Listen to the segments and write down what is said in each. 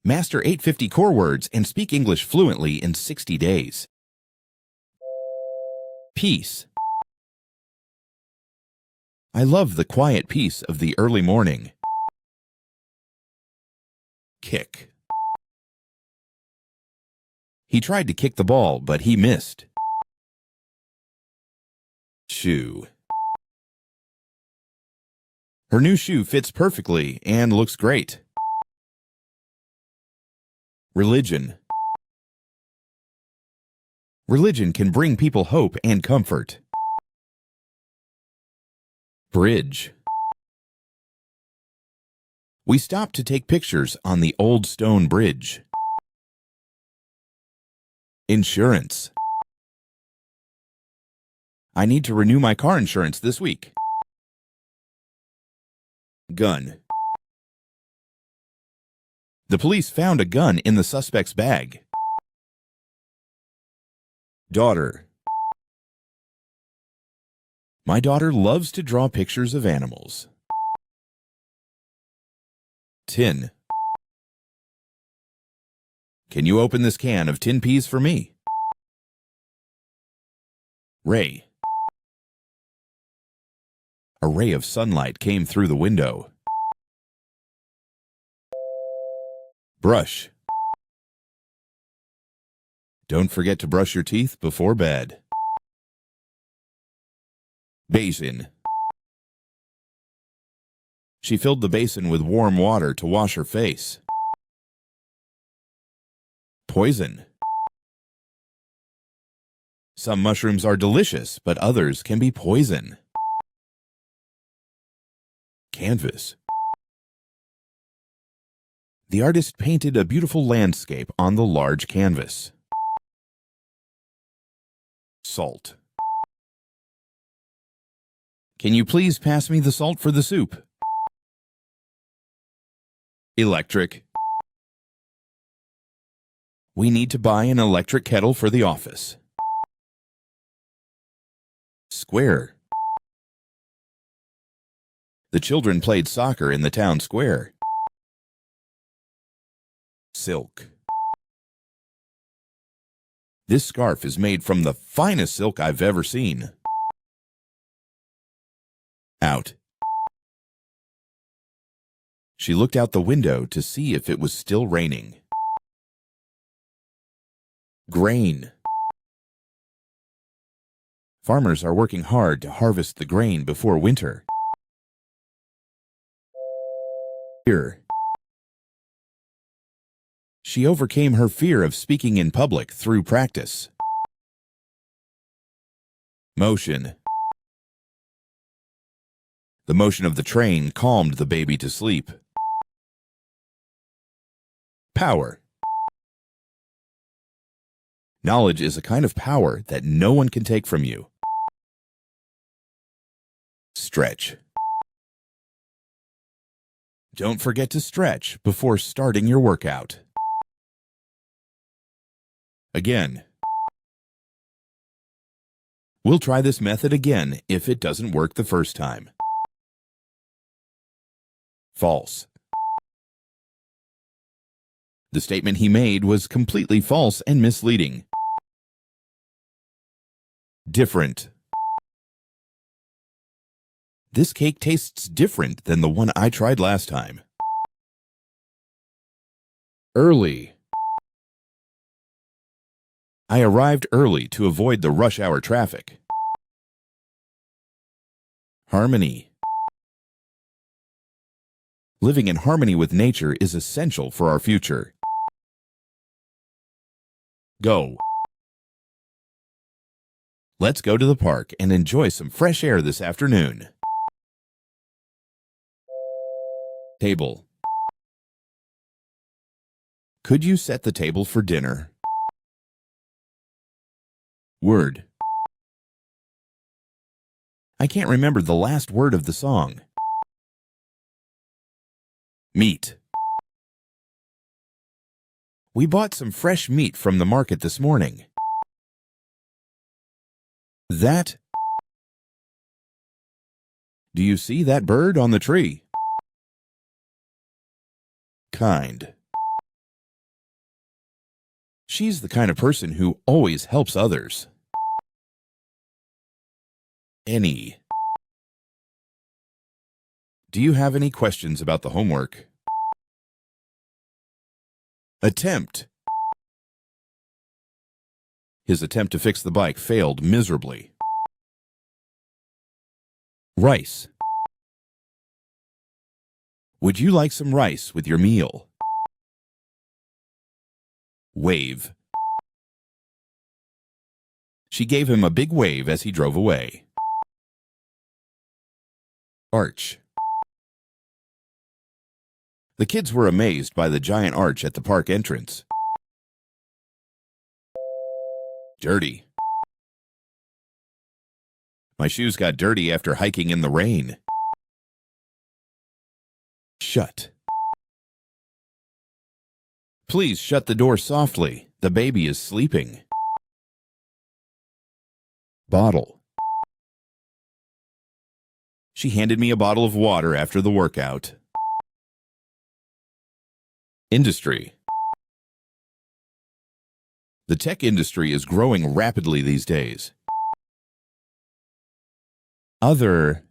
Master 850 core words and speak English fluently in 60 days. Peace. I love the quiet peace of the early morning. Kick. He tried to kick the ball, but he missed. Shoe. Her new shoe fits perfectly and looks great. Religion. Religion can bring people hope and comfort. Bridge. We stopped to take pictures on the old stone bridge. Insurance. I need to renew my car insurance this week. Gun. The police found a gun in the suspect's bag. Daughter. My daughter loves to draw pictures of animals. Tin. Can you open this can of tin peas for me? Ray. A ray of sunlight came through the window. Brush. Don't forget to brush your teeth before bed. Basin. She filled the basin with warm water to wash her face. Poison. Some mushrooms are delicious, but others can be poison. Canvas. The artist painted a beautiful landscape on the large canvas. Salt. Can you please pass me the salt for the soup? Electric. We need to buy an electric kettle for the office. Square. The children played soccer in the town square. Silk. This scarf is made from the finest silk I've ever seen. Out. She looked out the window to see if it was still raining. Grain. Farmers are working hard to harvest the grain before winter. Fear. She overcame her fear of speaking in public through practice. Motion. The motion of the train calmed the baby to sleep. Power. Knowledge is a kind of power that no one can take from you. Stretch. Don't forget to stretch before starting your workout. Again. We'll try this method again if it doesn't work the first time. False. The statement he made was completely false and misleading. Different. This cake tastes different than the one I tried last time. Early. I arrived early to avoid the rush hour traffic. Harmony. Living in harmony with nature is essential for our future. Go. Let's go to the park and enjoy some fresh air this afternoon. Table. Could you set the table for dinner? Word. I can't remember the last word of the song. Meat. We bought some fresh meat from the market this morning. That. Do you see that bird on the tree? Kind. She's the kind of person who always helps others. Any. Do you have any questions about the homework? Attempt. His attempt to fix the bike failed miserably. Rice. Would you like some rice with your meal? Wave. She gave him a big wave as he drove away. Arch. The kids were amazed by the giant arch at the park entrance. Dirty. My shoes got dirty after hiking in the rain. Shut. Please shut the door softly. The baby is sleeping. Bottle. She handed me a bottle of water after the workout. Industry. The tech industry is growing rapidly these days. Other.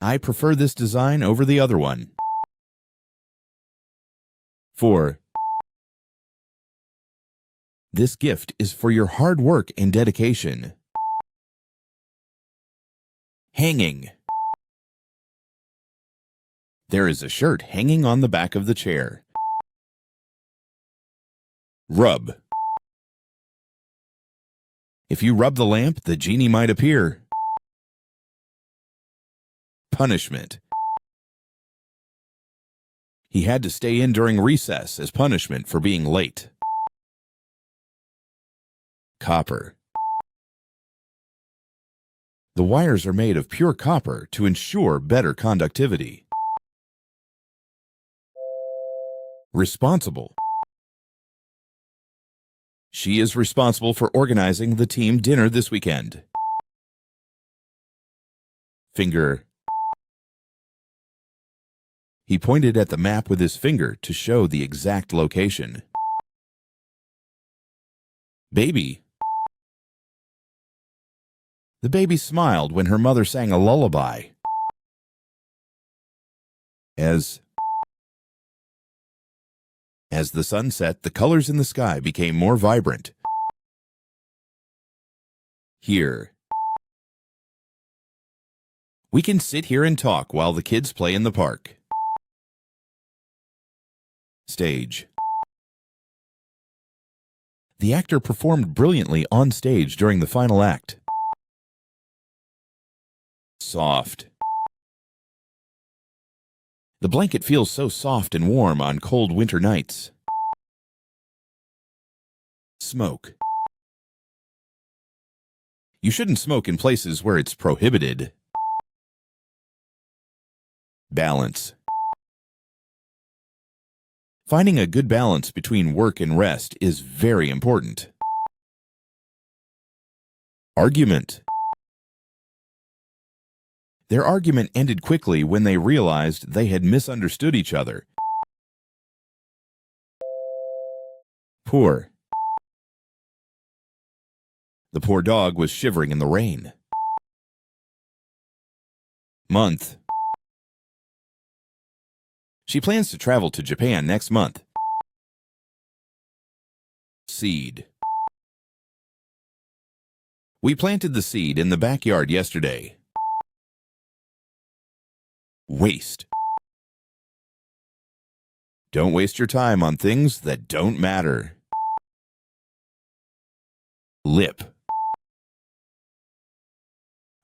I prefer this design over the other one. 4. This gift is for your hard work and dedication. Hanging. There is a shirt hanging on the back of the chair. Rub. If you rub the lamp, the genie might appear. Punishment. He had to stay in during recess as punishment for being late. Copper. The wires are made of pure copper to ensure better conductivity. Responsible. She is responsible for organizing the team dinner this weekend. Finger. He pointed at the map with his finger to show the exact location. Baby. The baby smiled when her mother sang a lullaby. As the sun set, the colors in the sky became more vibrant. Here. We can sit here and talk while the kids play in the park. Stage. The actor performed brilliantly on stage during the final act. Soft. The blanket feels so soft and warm on cold winter nights. Smoke. You shouldn't smoke in places where it's prohibited. Balance. Finding a good balance between work and rest is very important. Argument. Their argument ended quickly when they realized they had misunderstood each other. Poor. The poor dog was shivering in the rain. Month. She plans to travel to Japan next month. Seed. We planted the seed in the backyard yesterday. Waste. Don't waste your time on things that don't matter. Lip.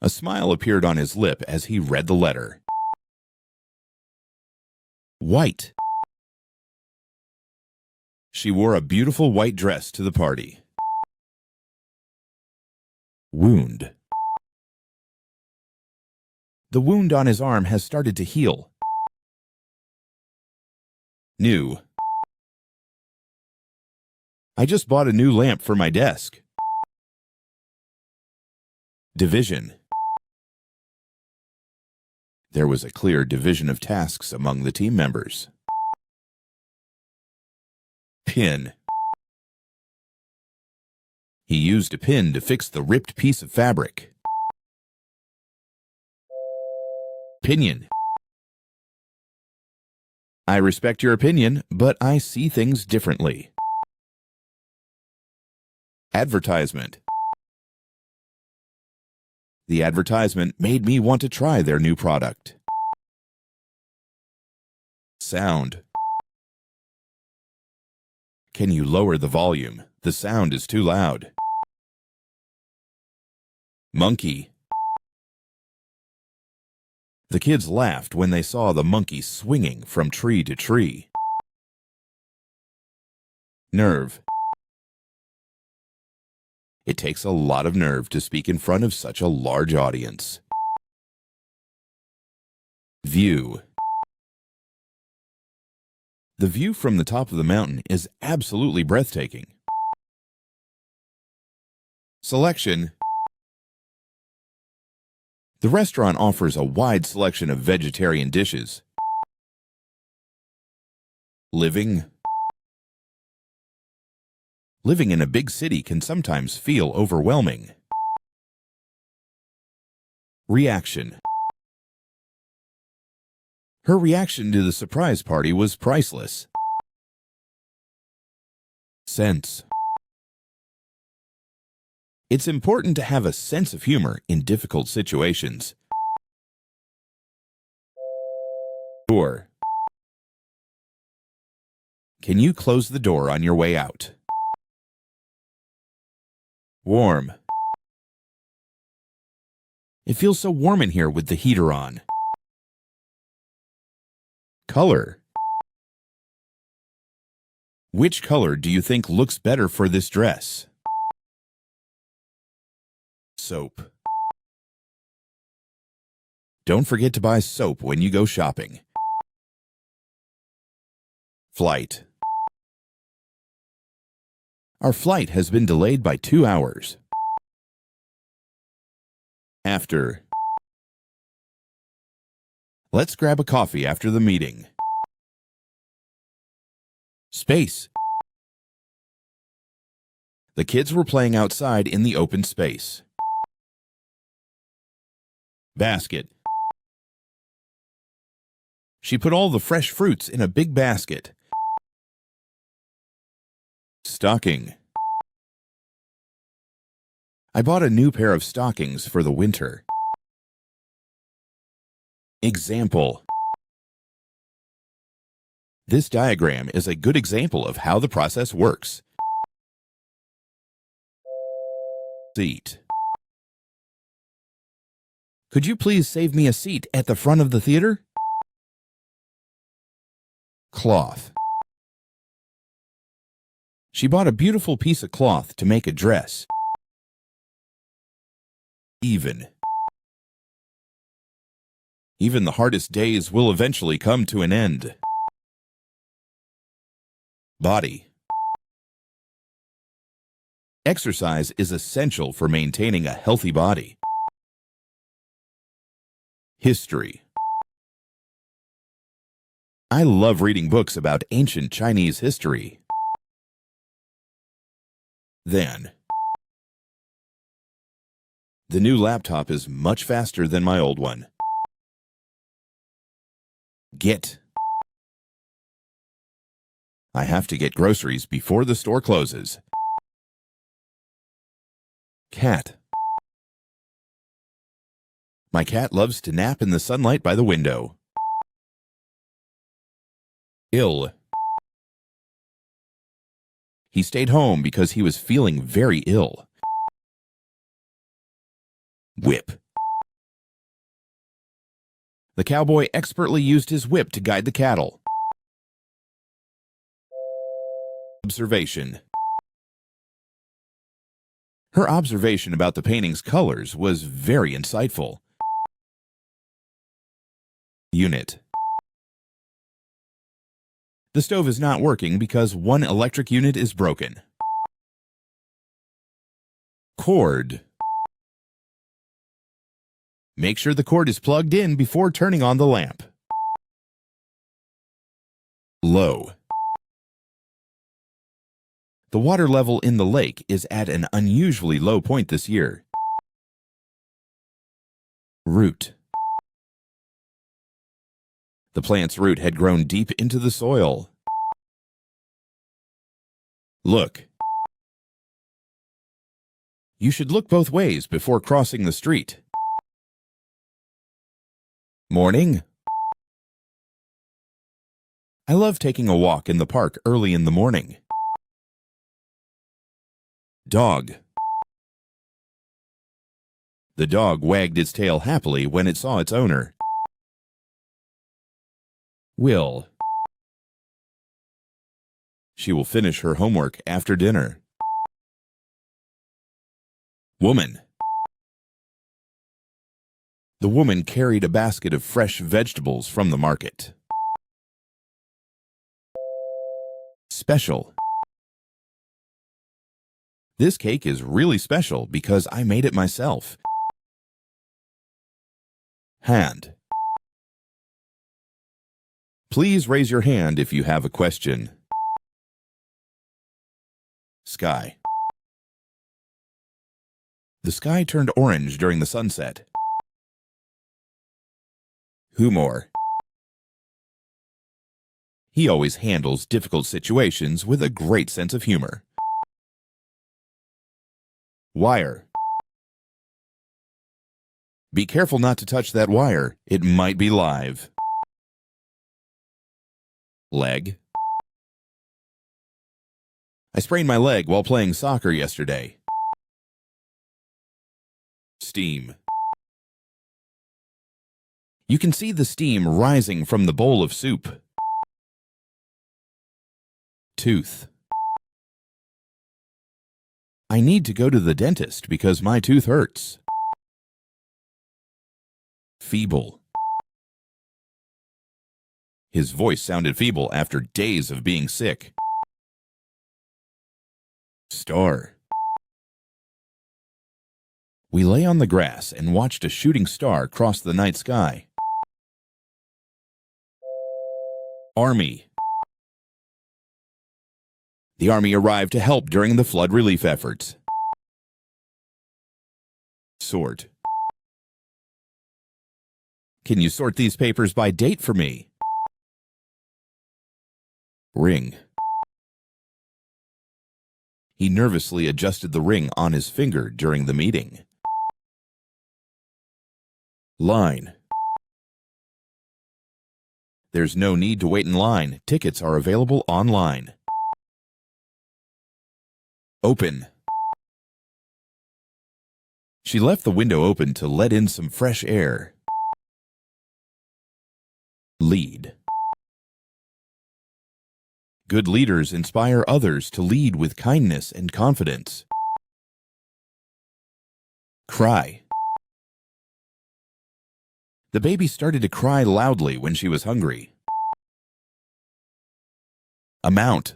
A smile appeared on his lip as he read the letter. White. She wore a beautiful white dress to the party. Wound. The wound on his arm has started to heal. New. I just bought a new lamp for my desk. Division. There was a clear division of tasks among the team members. Pin. He used a pin to fix the ripped piece of fabric. Opinion. I respect your opinion, but I see things differently. Advertisement. The advertisement made me want to try their new product. Sound. Can you lower the volume? The sound is too loud. Monkey. The kids laughed when they saw the monkey swinging from tree to tree. Nerve. It takes a lot of nerve to speak in front of such a large audience. View. The view from the top of the mountain is absolutely breathtaking. Selection. The restaurant offers a wide selection of vegetarian dishes. Living. Living in a big city can sometimes feel overwhelming. Reaction. Her reaction to the surprise party was priceless. Sense. It's important to have a sense of humor in difficult situations. Door. Can you close the door on your way out? Warm. It feels so warm in here with the heater on. Color. Which color do you think looks better for this dress? Soap. Don't forget to buy soap when you go shopping. Flight. Our flight has been delayed by 2 hours. After. Let's grab a coffee after the meeting. Space. The kids were playing outside in the open space. Basket. She put all the fresh fruits in a big basket. Stocking. I bought a new pair of stockings for the winter. Example. This diagram is a good example of how the process works. Seat. Could you please save me a seat at the front of the theater? Cloth. She bought a beautiful piece of cloth to make a dress. Even. Even the hardest days will eventually come to an end. Body. Exercise is essential for maintaining a healthy body. History. I love reading books about ancient Chinese history. Then. The new laptop is much faster than my old one. Get. I have to get groceries before the store closes. Cat. My cat loves to nap in the sunlight by the window. Ill. He stayed home because he was feeling very ill. Whip. The cowboy expertly used his whip to guide the cattle. Observation. Her observation about the painting's colors was very insightful. Unit. The stove is not working because one electric unit is broken. Cord. Make sure the cord is plugged in before turning on the lamp. Low. The water level in the lake is at an unusually low point this year. Root. The plant's root had grown deep into the soil. Look. You should look both ways before crossing the street. Morning. I love taking a walk in the park early in the morning. Dog. The dog wagged its tail happily when it saw its owner. Will. She will finish her homework after dinner. Woman. The woman carried a basket of fresh vegetables from the market. Special. This cake is really special because I made it myself. Hand. Please raise your hand if you have a question. Sky. The sky turned orange during the sunset. Humor. He always handles difficult situations with a great sense of humor. Wire. Be careful not to touch that wire. It might be live. Leg. I sprained my leg while playing soccer yesterday. Steam. You can see the steam rising from the bowl of soup. Tooth. I need to go to the dentist because my tooth hurts. Feeble. His voice sounded feeble after days of being sick. Star. We lay on the grass and watched a shooting star cross the night sky. Army. The Army arrived to help during the flood relief efforts. Sort. Can you sort these papers by date for me? Ring. He nervously adjusted the ring on his finger during the meeting. Line. There's no need to wait in line. Tickets are available online. Open. She left the window open to let in some fresh air. Lead. Good leaders inspire others to lead with kindness and confidence. Cry. The baby started to cry loudly when she was hungry. Amount.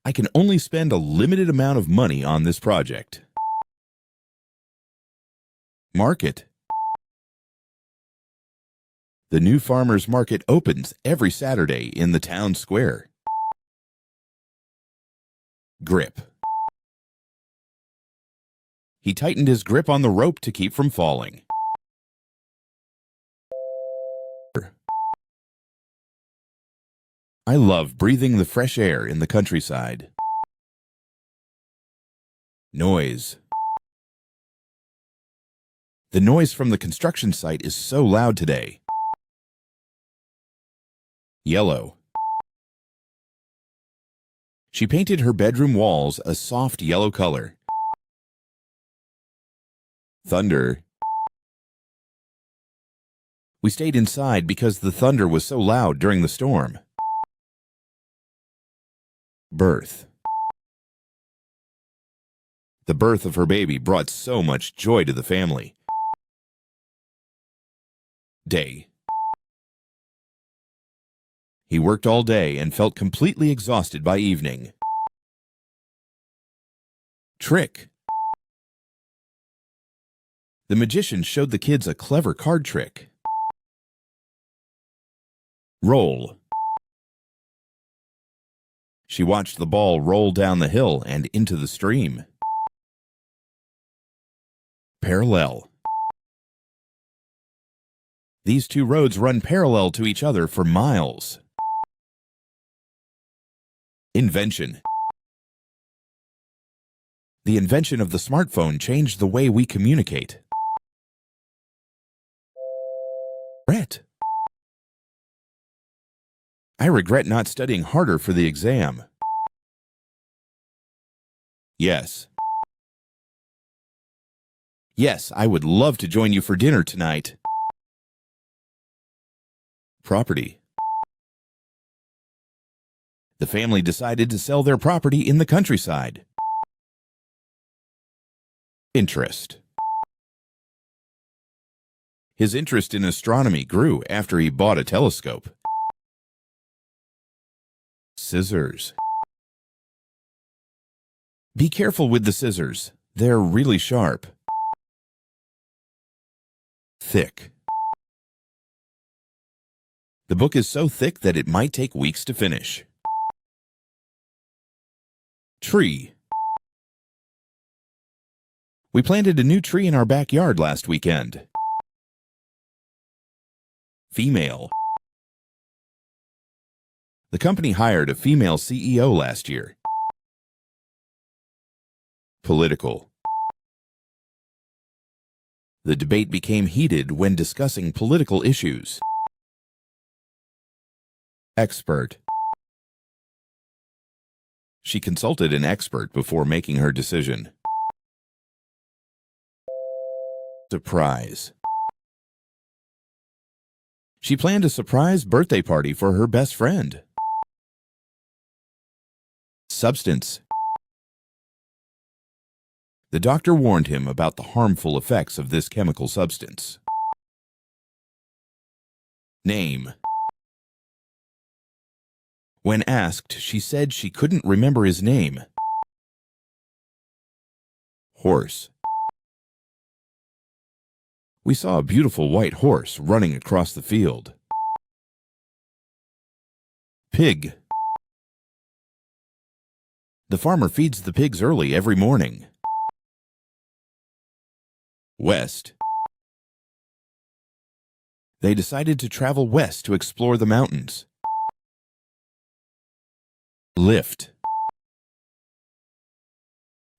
I can only spend a limited amount of money on this project. Market. The new farmers market opens every Saturday in the town square. Grip. He tightened his grip on the rope to keep from falling. I love breathing the fresh air in the countryside. Noise. The noise from the construction site is so loud today. Yellow. She painted her bedroom walls a soft yellow color. Thunder. We stayed inside because the thunder was so loud during the storm. Birth. The birth of her baby brought so much joy to the family. Day. He worked all day and felt completely exhausted by evening. Trick. The magician showed the kids a clever card trick. Roll. She watched the ball roll down the hill and into the stream. Parallel. These two roads run parallel to each other for miles. Invention. The invention of the smartphone changed the way we communicate. Regret. I regret not studying harder for the exam. Yes. Yes, I would love to join you for dinner tonight. Property. The family decided to sell their property in the countryside. Interest. His interest in astronomy grew after he bought a telescope. Scissors. Be careful with the scissors. They're really sharp. Thick. The book is so thick that it might take weeks to finish. Tree. We planted a new tree in our backyard last weekend. Female. The company hired a female CEO last year. Political. The debate became heated when discussing political issues. Expert. She consulted an expert before making her decision. Surprise. She planned a surprise birthday party for her best friend. Substance. The doctor warned him about the harmful effects of this chemical substance. Name. When asked, she said she couldn't remember his name. Horse. We saw a beautiful white horse running across the field. Pig. The farmer feeds the pigs early every morning. West. They decided to travel west to explore the mountains. Lift.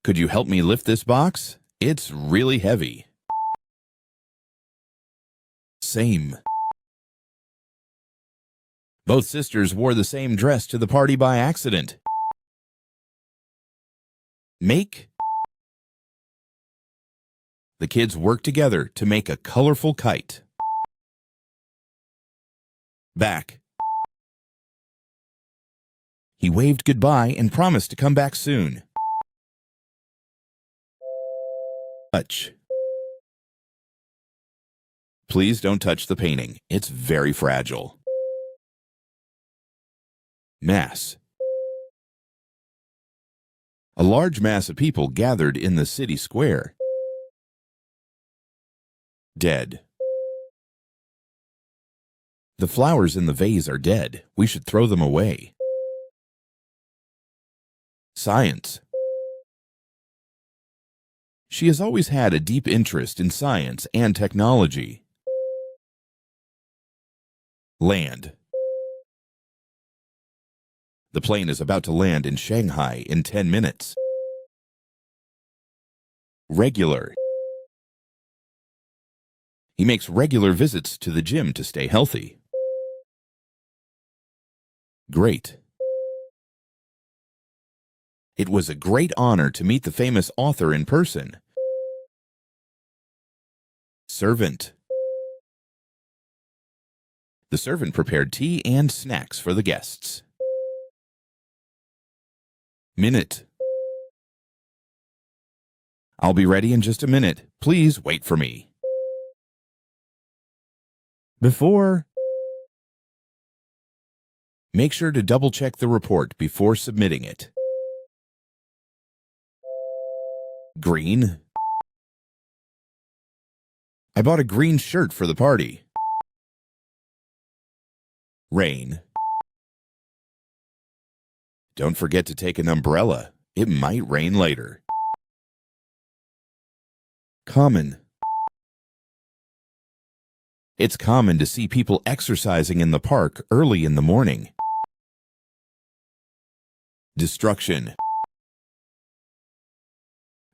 Could you help me lift this box? It's really heavy. Same. Both sisters wore the same dress to the party by accident. Make. The kids worked together to make a colorful kite. Back. He waved goodbye and promised to come back soon. Touch. Please don't touch the painting. It's very fragile. Mass. A large mass of people gathered in the city square. Dead. The flowers in the vase are dead. We should throw them away. Science. She has always had a deep interest in science and technology. Land. The plane is about to land in Shanghai in 10 minutes. Regular. He makes regular visits to the gym to stay healthy. Great. It was a great honor to meet the famous author in person. Servant. The servant prepared tea and snacks for the guests. Minute. I'll be ready in just a minute. Please wait for me. Before. Make sure to double-check the report before submitting it. Green. I bought a green shirt for the party. Rain. Don't forget to take an umbrella. It might rain later. Common. It's common to see people exercising in the park early in the morning. Destruction.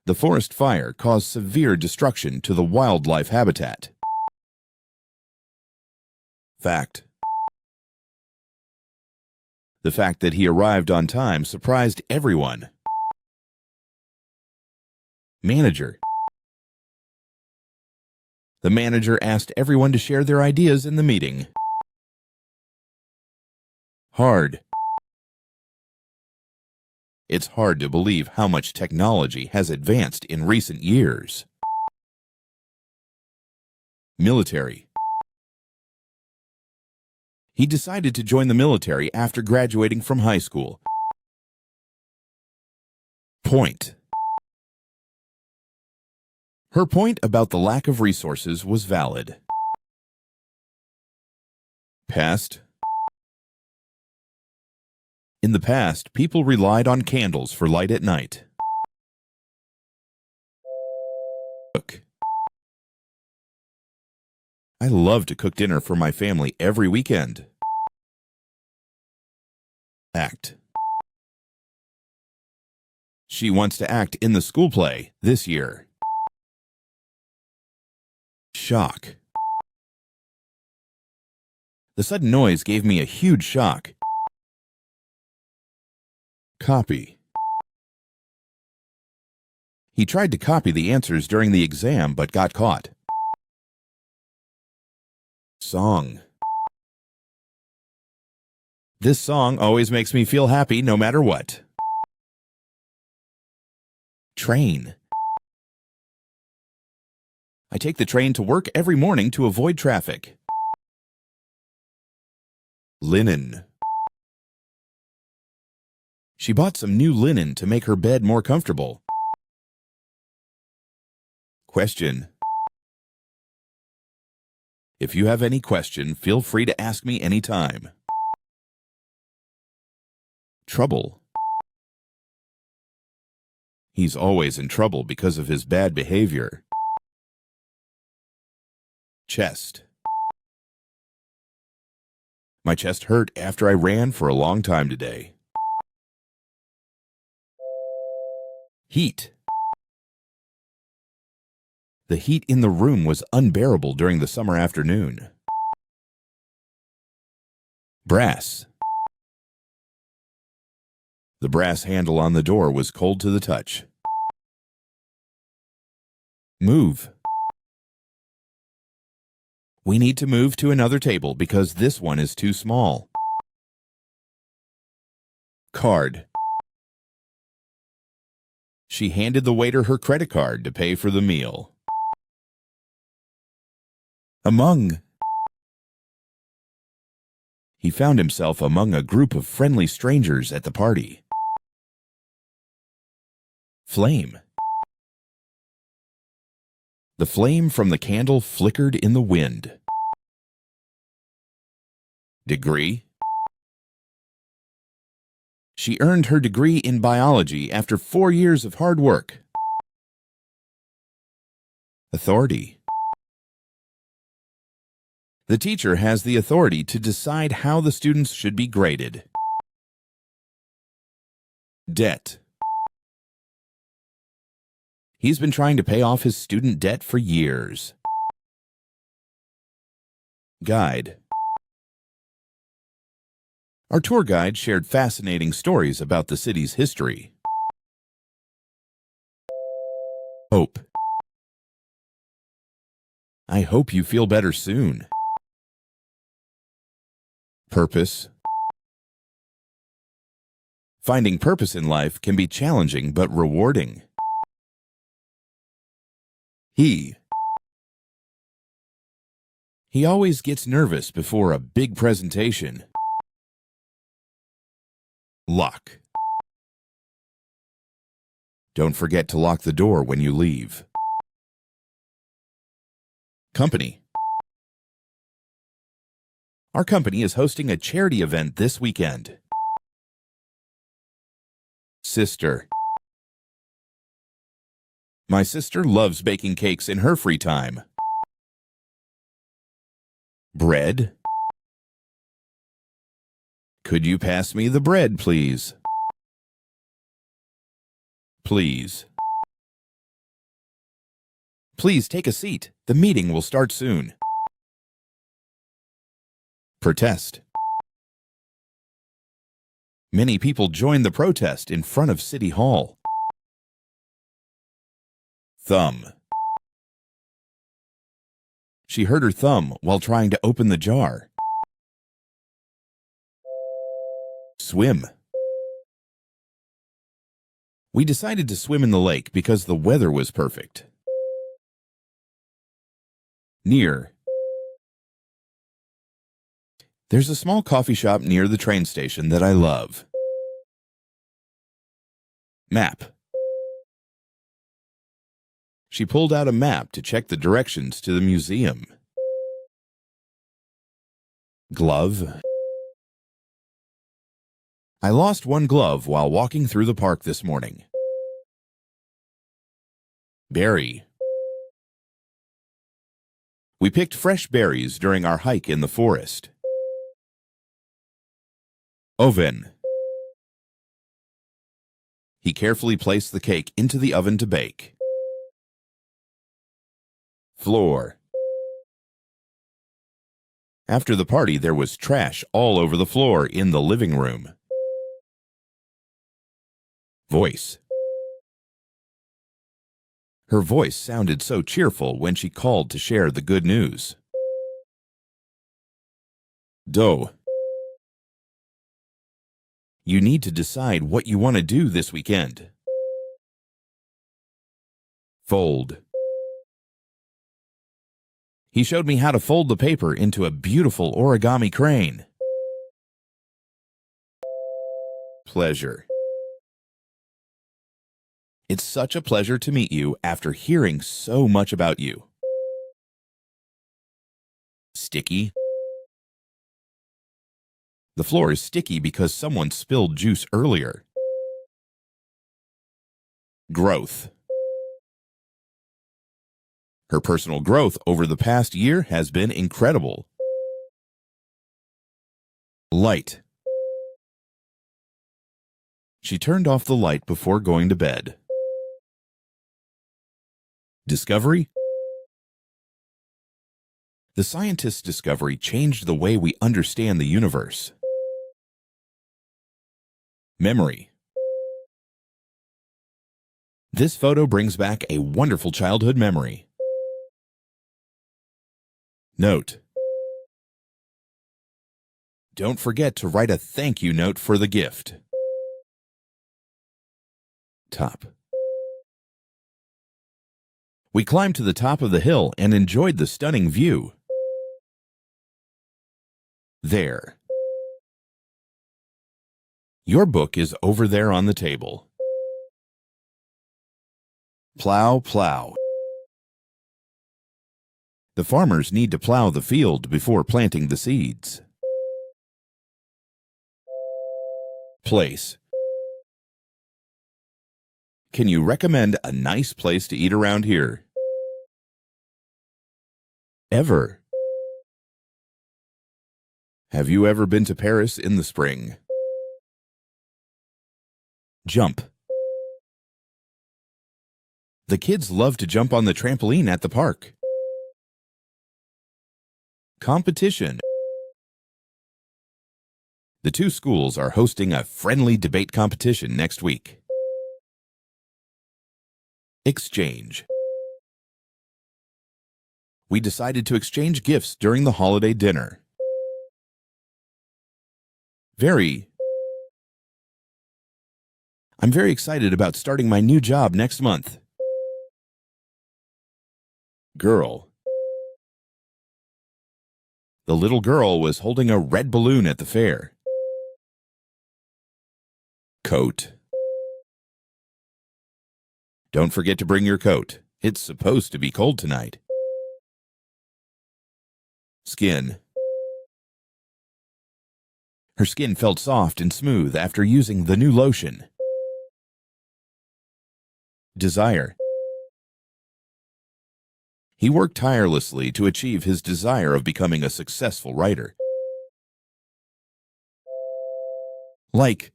The forest fire caused severe destruction to the wildlife habitat. Fact. The fact that he arrived on time surprised everyone. Manager. The manager asked everyone to share their ideas in the meeting. Hard. It's hard to believe how much technology has advanced in recent years. Military. He decided to join the military after graduating from high school. Point. Her point about the lack of resources was valid. Past. In the past, people relied on candles for light at night. Cook. I love to cook dinner for my family every weekend. Act. She wants to act in the school play this year. Shock. The sudden noise gave me a huge shock. Copy. He tried to copy the answers during the exam but got caught. Song. This song always makes me feel happy no matter what. Train. I take the train to work every morning to avoid traffic. Linen. She bought some new linen to make her bed more comfortable. Question. If you have any question, feel free to ask me anytime. Trouble. He's always in trouble because of his bad behavior. Chest. My chest hurt after I ran for a long time today. Heat. The heat in the room was unbearable during the summer afternoon. Brass. The brass handle on the door was cold to the touch. Move. We need to move to another table because this one is too small. Card. She handed the waiter her credit card to pay for the meal. Among. He found himself among a group of friendly strangers at the party. Flame. The flame from the candle flickered in the wind. Degree. She earned her degree in biology after 4 years of hard work. Authority. The teacher has the authority to decide how the students should be graded. Debt. He's been trying to pay off his student debt for years. Guide. Our tour guide shared fascinating stories about the city's history. Hope. I hope you feel better soon. Purpose. Finding purpose in life can be challenging but rewarding. He always gets nervous before a big presentation. Lock. Don't forget to lock the door when you leave. Company. Our company is hosting a charity event this weekend. Sister. My sister loves baking cakes in her free time. Bread. Could you pass me the bread, please? Please. Please take a seat. The meeting will start soon. Protest. Many people joined the protest in front of City Hall. Thumb. She hurt her thumb while trying to open the jar. Swim. We decided to swim in the lake because the weather was perfect. Near. There's a small coffee shop near the train station that I love. Map. She pulled out a map to check the directions to the museum. Glove. I lost one glove while walking through the park this morning. Berry. We picked fresh berries during our hike in the forest. Oven. He carefully placed the cake into the oven to bake. Floor. After the party, there was trash all over the floor in the living room. Voice. Her voice sounded so cheerful when she called to share the good news. Dough. You need to decide what you want to do this weekend. Fold. He showed me how to fold the paper into a beautiful origami crane. Pleasure. It's such a pleasure to meet you after hearing so much about you. Sticky. The floor is sticky because someone spilled juice earlier. Growth. Her personal growth over the past year has been incredible. Light. She turned off the light before going to bed. Discovery. The scientists' discovery changed the way we understand the universe. Memory. This photo brings back a wonderful childhood memory. Note. Don't forget to write a thank you note for the gift. Top. We climbed to the top of the hill and enjoyed the stunning view. There. Your book is over there on the table. Plow, plow. The farmers need to plow the field before planting the seeds. Place. Can you recommend a nice place to eat around here? Ever. Have you ever been to Paris in the spring? Jump. The kids love to jump on the trampoline at the park. Competition. The two schools are hosting a friendly debate competition next week. Exchange. We decided to exchange gifts during the holiday dinner. I'm very excited about starting my new job next month. Girl. The little girl was holding a red balloon at the fair. Coat. Don't forget to bring your coat. It's supposed to be cold tonight. Skin. Her skin felt soft and smooth after using the new lotion. Desire. He worked tirelessly to achieve his desire of becoming a successful writer. Like.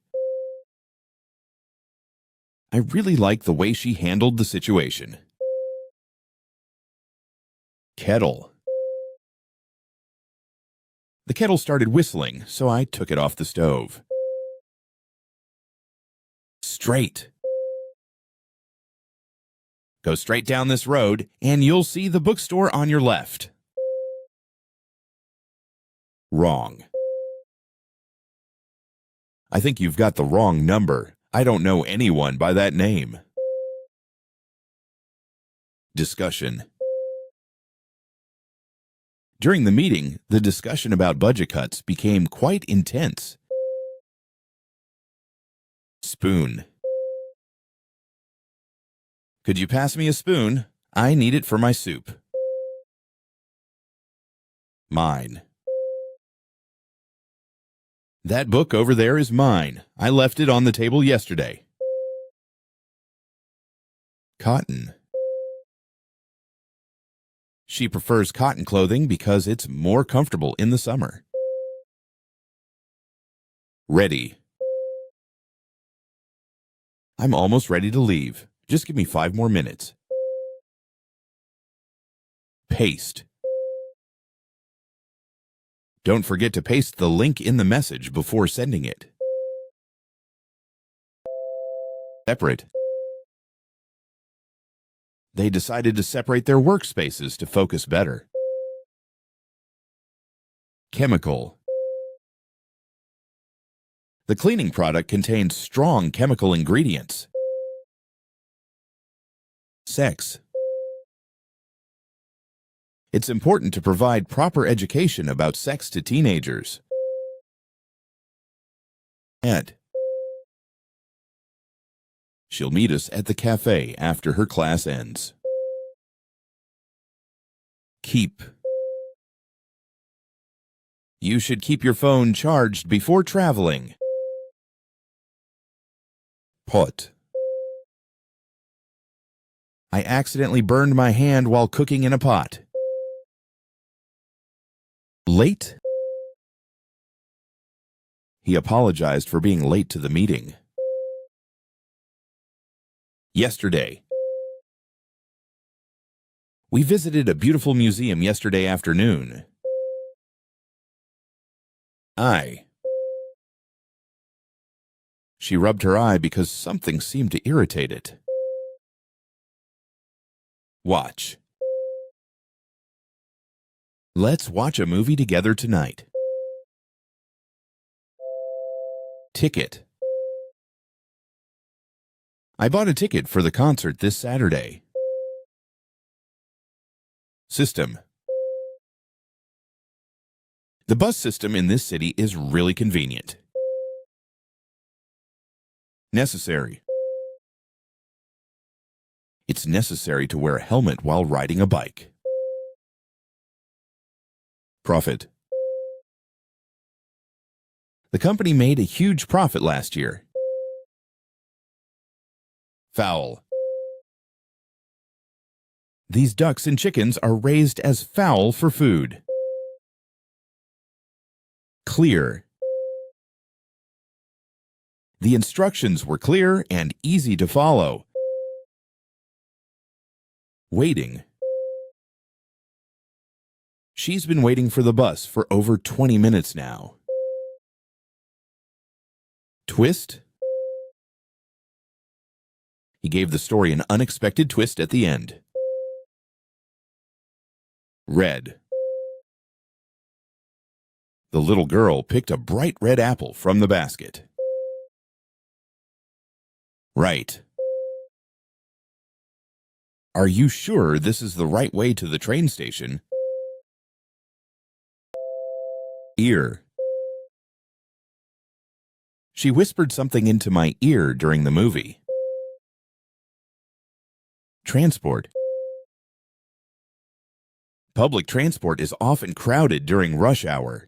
I really like the way she handled the situation. Kettle. The kettle started whistling, so I took it off the stove. Straight. Go straight down this road, and you'll see the bookstore on your left. Wrong. I think you've got the wrong number. I don't know anyone by that name. Discussion. During the meeting, the discussion about budget cuts became quite intense. Spoon. Could you pass me a spoon? I need it for my soup. Mine. That book over there is mine. I left it on the table yesterday. Cotton. She prefers cotton clothing because it's more comfortable in the summer. Ready. I'm almost ready to leave. Just give me 5 more minutes. Paste. Don't forget to paste the link in the message before sending it. Separate. They decided to separate their workspaces to focus better. Chemical. The cleaning product contains strong chemical ingredients. Sex. It's important to provide proper education about sex to teenagers. Ed. She'll meet us at the cafe after her class ends. Keep. You should keep your phone charged before traveling. Pot. I accidentally burned my hand while cooking in a pot. Late? He apologized for being late to the meeting. Yesterday. We visited a beautiful museum yesterday afternoon. Eye. She rubbed her eye because something seemed to irritate it. Watch. Let's watch a movie together tonight. Ticket. I bought a ticket for the concert this Saturday. System. The bus system in this city is really convenient. Necessary. It's necessary to wear a helmet while riding a bike. Profit. The company made a huge profit last year. Fowl. These ducks and chickens are raised as fowl for food. Clear. The instructions were clear and easy to follow. Waiting. She's been waiting for the bus for over 20 minutes now. Twist. He gave the story an unexpected twist at the end. Red. The little girl picked a bright red apple from the basket. Right. Are you sure this is the right way to the train station? Ear. She whispered something into my ear during the movie. Transport. Public transport is often crowded during rush hour.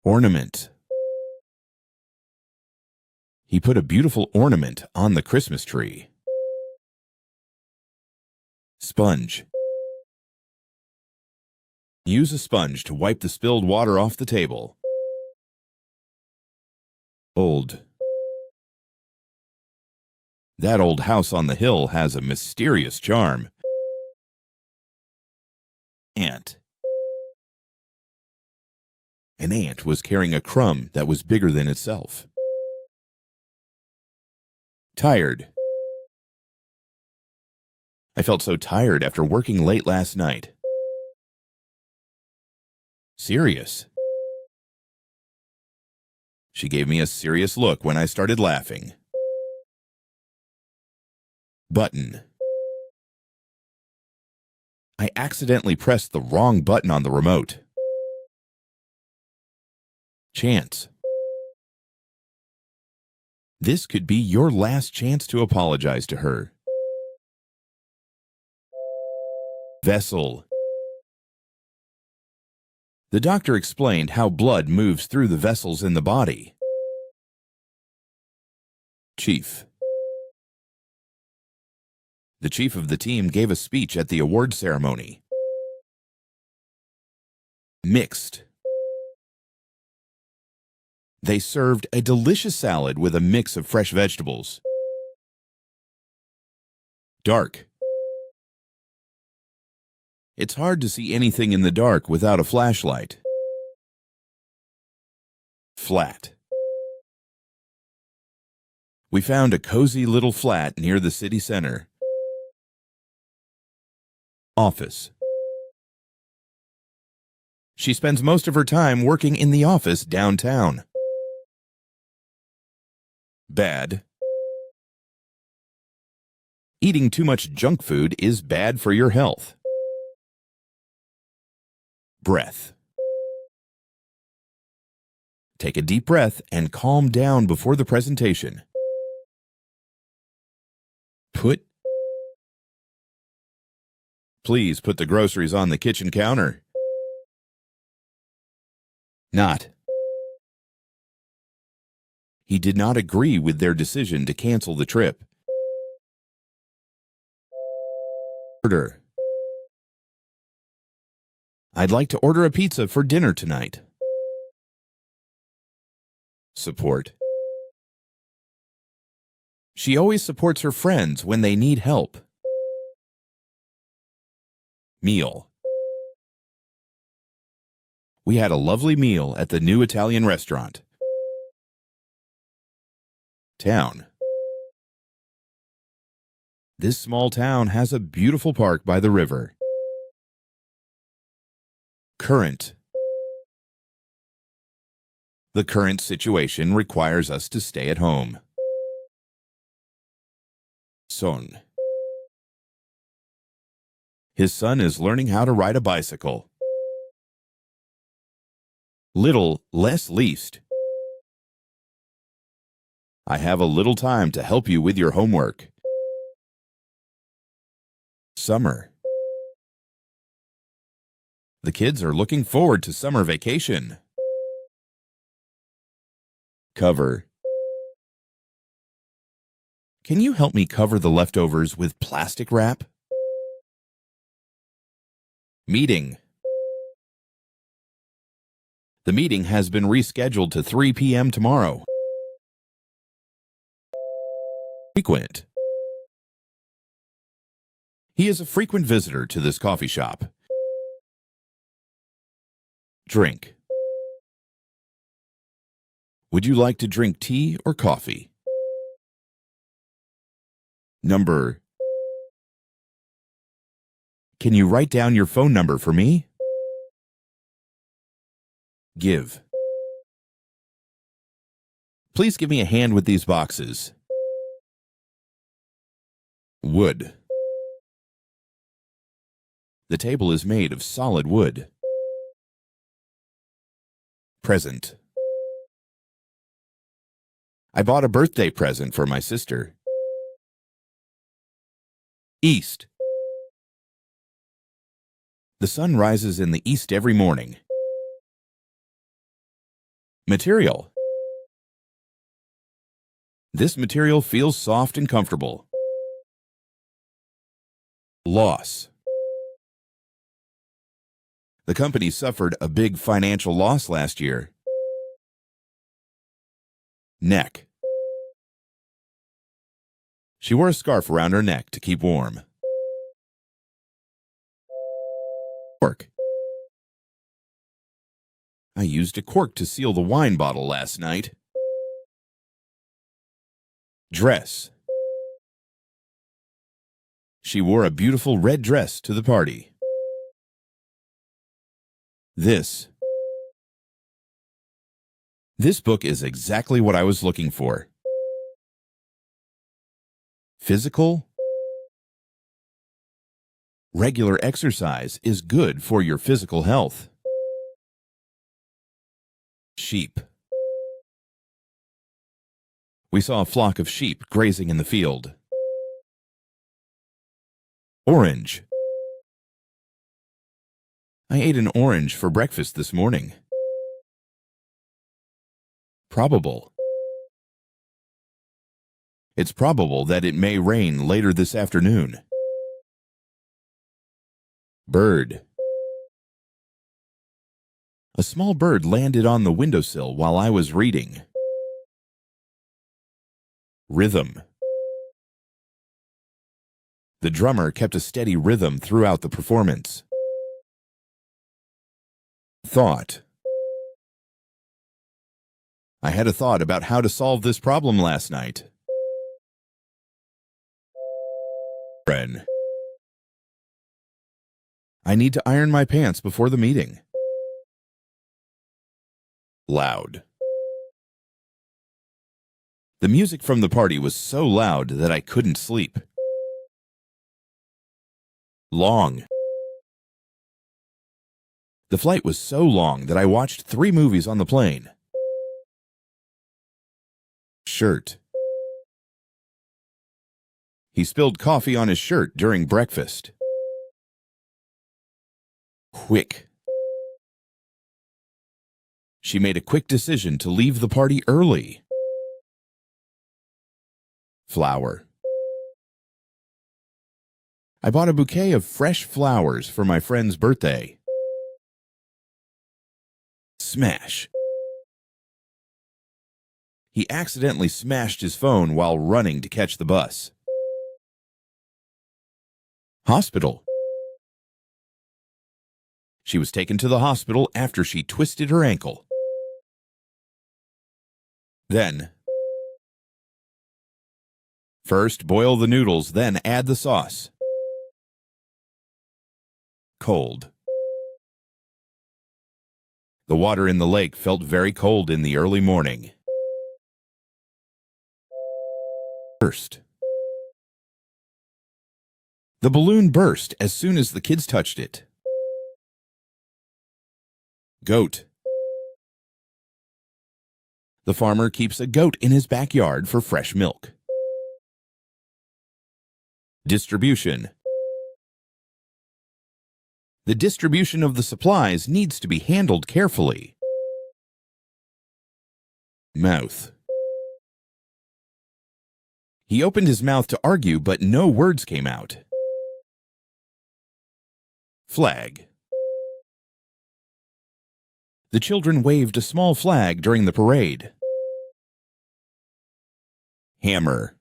Ornament. He put a beautiful ornament on the Christmas tree. Sponge. Use a sponge to wipe the spilled water off the table. Old. That old house on the hill has a mysterious charm. Ant. An ant was carrying a crumb that was bigger than itself. Tired. I felt so tired after working late last night. Serious. She gave me a serious look when I started laughing. Button. I accidentally pressed the wrong button on the remote. Chance. This could be your last chance to apologize to her. Vessel. The doctor explained how blood moves through the vessels in the body. Chief. The chief of the team gave a speech at the award ceremony. Mixed. They served a delicious salad with a mix of fresh vegetables. Dark. It's hard to see anything in the dark without a flashlight. Flat. We found a cozy little flat near the city center. Office. She spends most of her time working in the office downtown. Bad. Eating too much junk food is bad for your health. Breath. Take a deep breath and calm down before the presentation. Please put the groceries on the kitchen counter. Not. He did not agree with their decision to cancel the trip. Order. I'd like to order a pizza for dinner tonight. Support. She always supports her friends when they need help. Meal. We had a lovely meal at the new Italian restaurant. Town. This small town has a beautiful park by the river. Current. The current situation requires us to stay at home. Son. His son is learning how to ride a bicycle. Little, less least. I have a little time to help you with your homework. Summer. The kids are looking forward to summer vacation. Cover. Can you help me cover the leftovers with plastic wrap? Meeting. The meeting has been rescheduled to 3 p.m. tomorrow. Frequent. He is a frequent visitor to this coffee shop. Drink. Would you like to drink tea or coffee? Number. Can you write down your phone number for me? Give. Please give me a hand with these boxes. Wood. The table is made of solid wood. Present. I bought a birthday present for my sister. East. The sun rises in the east every morning. Material. This material feels soft and comfortable. Loss. The company suffered a big financial loss last year. Neck. She wore a scarf around her neck to keep warm. Cork. I used a cork to seal the wine bottle last night. Dress. She wore a beautiful red dress to the party. This book is exactly what I was looking for. Physical. Regular exercise is good for your physical health. Sheep. We saw a flock of sheep grazing in the field. Orange. I ate an orange for breakfast this morning. Probable. It's probable that it may rain later this afternoon. Bird. A small bird landed on the windowsill while I was reading. Rhythm. The drummer kept a steady rhythm throughout the performance. Thought. I had a thought about how to solve this problem last night. Friend. I need to iron my pants before the meeting. Loud. The music from the party was so loud that I couldn't sleep. Long. The flight was so long that I watched 3 movies on the plane. Shirt. He spilled coffee on his shirt during breakfast. Quick. She made a quick decision to leave the party early. Flower. I bought a bouquet of fresh flowers for my friend's birthday. Smash. He accidentally smashed his phone while running to catch the bus. Hospital. She was taken to the hospital after she twisted her ankle. Then. First, boil the noodles, then add the sauce. Cold. The water in the lake felt very cold in the early morning. Burst. The balloon burst as soon as the kids touched it. Goat. The farmer keeps a goat in his backyard for fresh milk. Distribution. The distribution of the supplies needs to be handled carefully. Mouth. He opened his mouth to argue, but no words came out. Flag. The children waved a small flag during the parade. Hammer.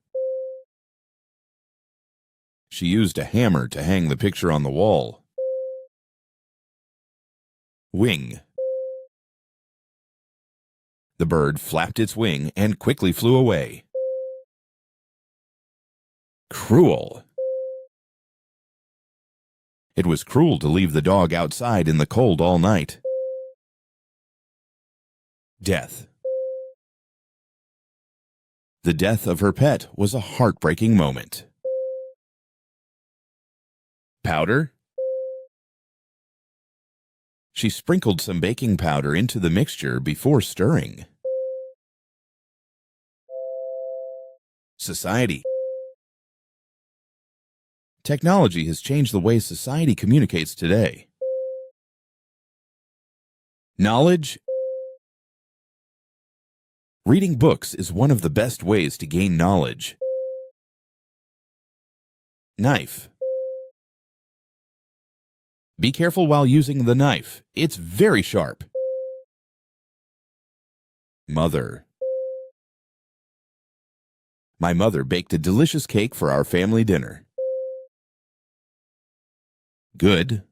She used a hammer to hang the picture on the wall. Wing. The bird flapped its wing and quickly flew away. Cruel. It was cruel to leave the dog outside in the cold all night. Death. The death of her pet was a heartbreaking moment. Powder. She sprinkled some baking powder into the mixture before stirring. Society. Technology has changed the way society communicates today. Knowledge. Reading books is one of the best ways to gain knowledge. Knife. Be careful while using the knife. It's very sharp. Mother. My mother baked a delicious cake for our family dinner. Good.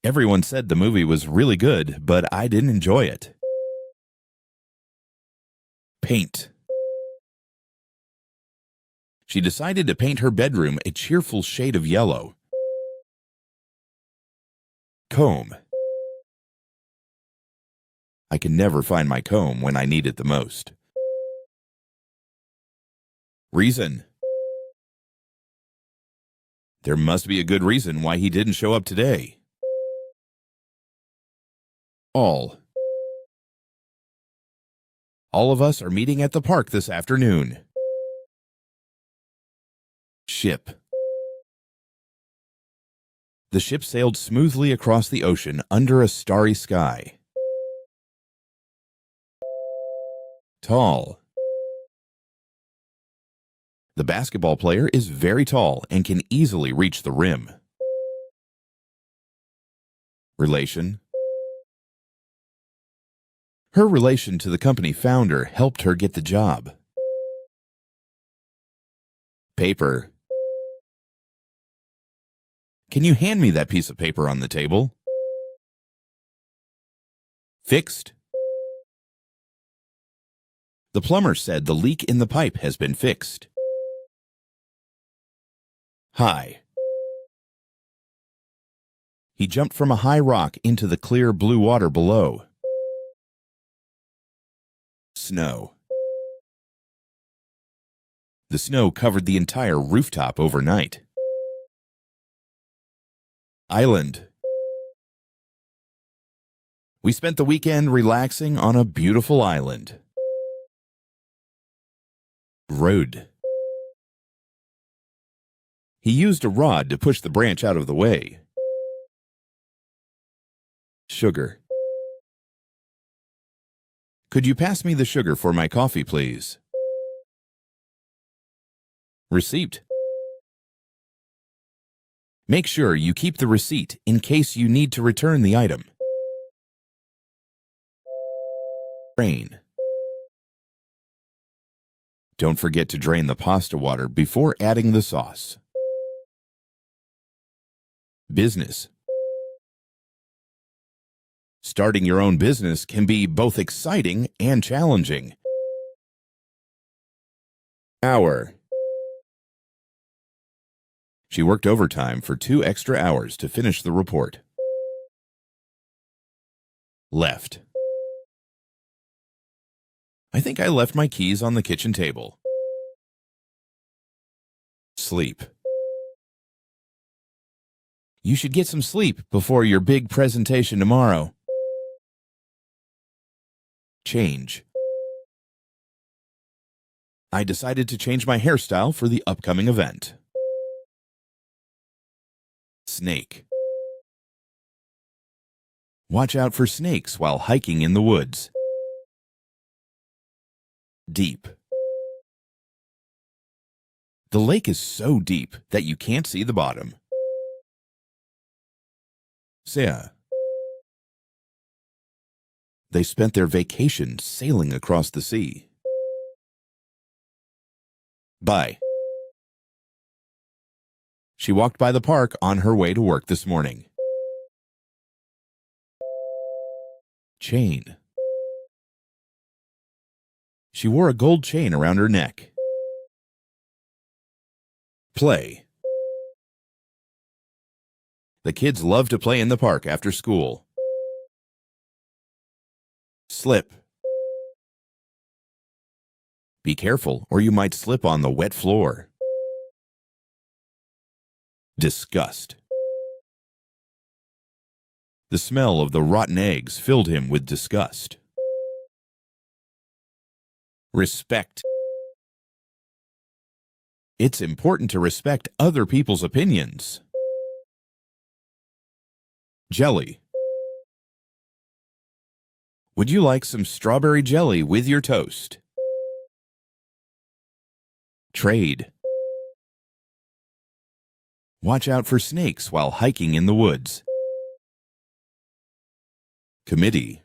Everyone said the movie was really good, but I didn't enjoy it. Paint. She decided to paint her bedroom a cheerful shade of yellow. Comb. I can never find my comb when I need it the most. Reason. There must be a good reason why he didn't show up today. All. All of us are meeting at the park this afternoon. Ship. The ship sailed smoothly across the ocean under a starry sky. Tall. The basketball player is very tall and can easily reach the rim. Relation. Her relation to the company founder helped her get the job. Paper. Can you hand me that piece of paper on the table? Fixed. The plumber said the leak in the pipe has been fixed. High. He jumped from a high rock into the clear blue water below. Snow. The snow covered the entire rooftop overnight. Island. We spent the weekend relaxing on a beautiful island. Road. He used a rod to push the branch out of the way. Sugar. Could you pass me the sugar for my coffee, please? Receipt. Make sure you keep the receipt in case you need to return the item. Drain. Don't forget to drain the pasta water before adding the sauce. Business. Starting your own business can be both exciting and challenging. Hour. She worked overtime for 2 extra hours to finish the report. Left. I think I left my keys on the kitchen table. Sleep. You should get some sleep before your big presentation tomorrow. Change. I decided to change my hairstyle for the upcoming event. Snake. Watch out for snakes while hiking in the woods. Deep. The lake is so deep that you can't see the bottom. Sea. They spent their vacation sailing across the sea. Bye. She walked by the park on her way to work this morning. Chain. She wore a gold chain around her neck. Play. The kids love to play in the park after school. Slip. Be careful or you might slip on the wet floor. Disgust. The smell of the rotten eggs filled him with disgust. Respect. It's important to respect other people's opinions. Jelly. Would you like some strawberry jelly with your toast? Trade. Watch out for snakes while hiking in the woods. Committee.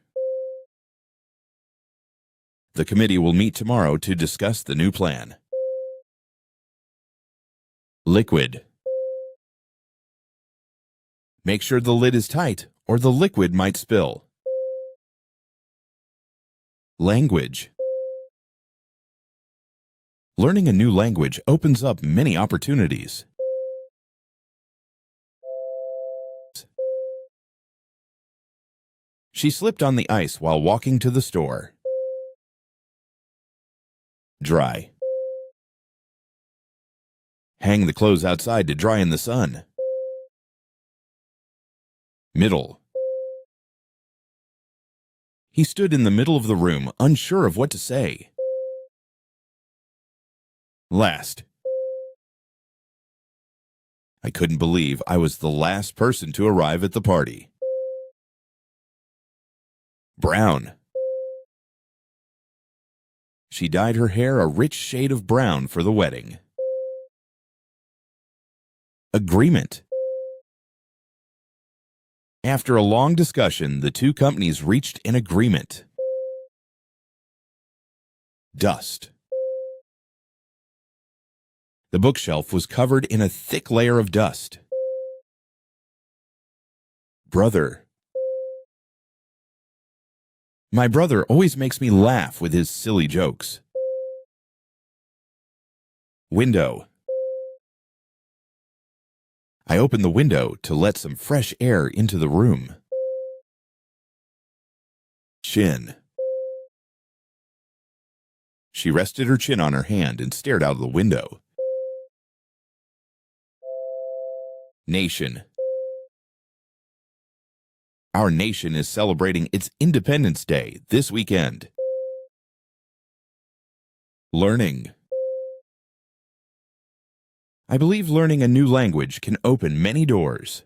The committee will meet tomorrow to discuss the new plan. Liquid. Make sure the lid is tight or the liquid might spill. Language. Learning a new language opens up many opportunities. She slipped on the ice while walking to the store. Dry. Hang the clothes outside to dry in the sun. Middle. He stood in the middle of the room, unsure of what to say. Last. I couldn't believe I was the last person to arrive at the party. Brown. She dyed her hair a rich shade of brown for the wedding. Agreement. After a long discussion, the two companies reached an agreement. Dust. The bookshelf was covered in a thick layer of dust. Brother. My brother always makes me laugh with his silly jokes. Window. I opened the window to let some fresh air into the room. Chin. She rested her chin on her hand and stared out of the window. Nation. Our nation is celebrating its Independence Day this weekend. Learning. I believe learning a new language can open many doors.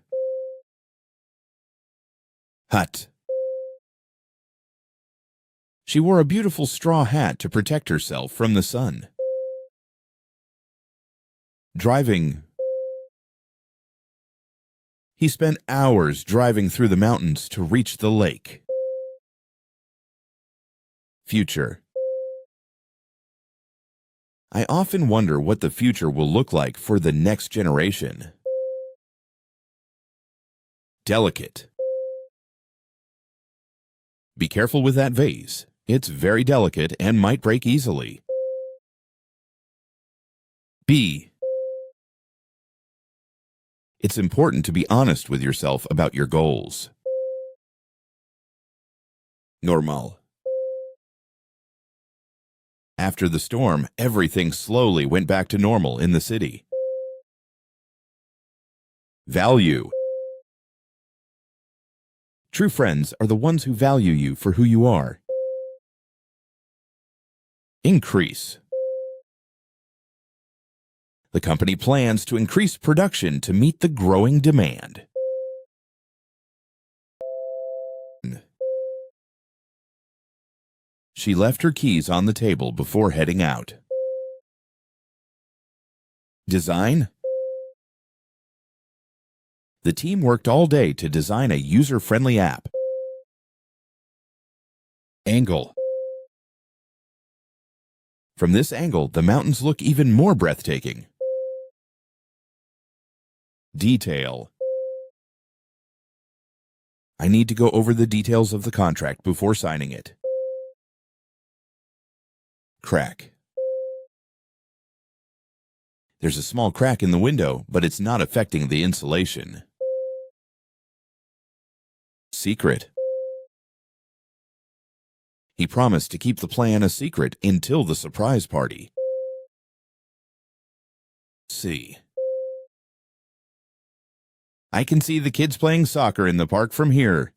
Hut. She wore a beautiful straw hat to protect herself from the sun. Driving. He spent hours driving through the mountains to reach the lake. Future. I often wonder what the future will look like for the next generation. Delicate. Be careful with that vase. It's very delicate and might break easily. B. It's important to be honest with yourself about your goals. Normal. After the storm, everything slowly went back to normal in the city. Value. True friends are the ones who value you for who you are. Increase. The company plans to increase production to meet the growing demand. She left her keys on the table before heading out. Design. The team worked all day to design a user-friendly app. Angle. From this angle, the mountains look even more breathtaking. Detail. I need to go over the details of the contract before signing it. Crack. There's a small crack in the window, but it's not affecting the insulation. Secret. He promised to keep the plan a secret until the surprise party. C. I can see the kids playing soccer in the park from here.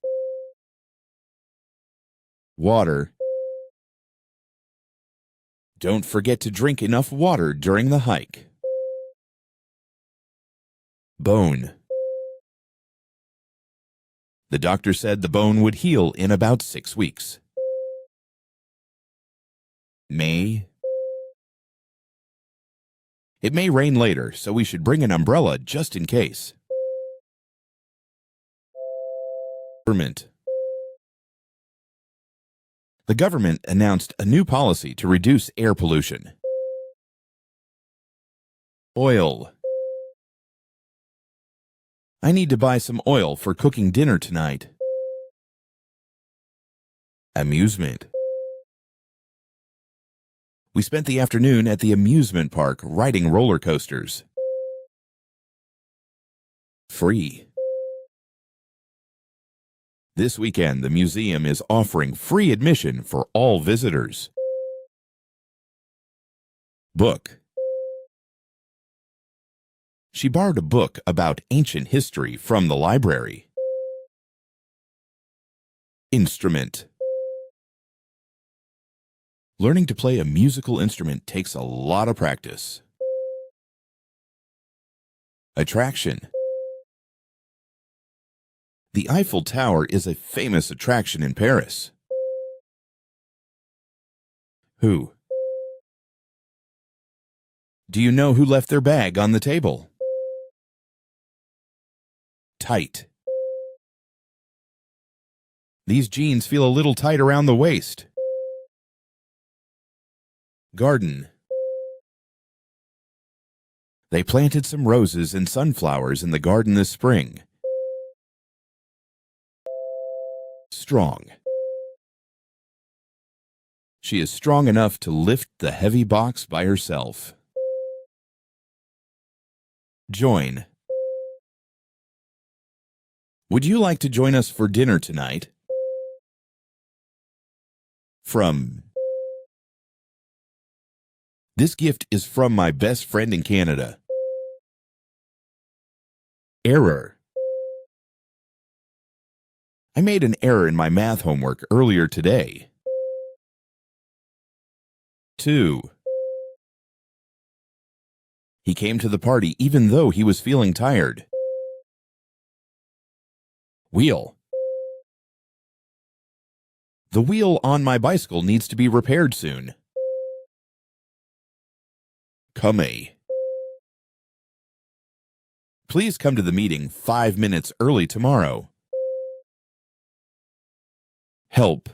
Water. Don't forget to drink enough water during the hike. Bone. The doctor said the bone would heal in about 6 weeks. May. It may rain later, so we should bring an umbrella just in case. Government. The government announced a new policy to reduce air pollution. Oil. I need to buy some oil for cooking dinner tonight. Amusement. We spent the afternoon at the amusement park riding roller coasters. Free. This weekend, the museum is offering free admission for all visitors. Book. She borrowed a book about ancient history from the library. Instrument. Learning to play a musical instrument takes a lot of practice. Attraction. The Eiffel Tower is a famous attraction in Paris. Who? Do you know who left their bag on the table? Tight. These jeans feel a little tight around the waist. Garden. They planted some roses and sunflowers in the garden this spring. Strong. She is strong enough to lift the heavy box by herself. Join. Would you like to join us for dinner tonight? From. This gift is from my best friend in Canada. Error. I made an error in my math homework earlier today. 2. He came to the party even though he was feeling tired. Wheel. The wheel on my bicycle needs to be repaired soon. Come. Please come to the meeting 5 minutes early tomorrow. Help.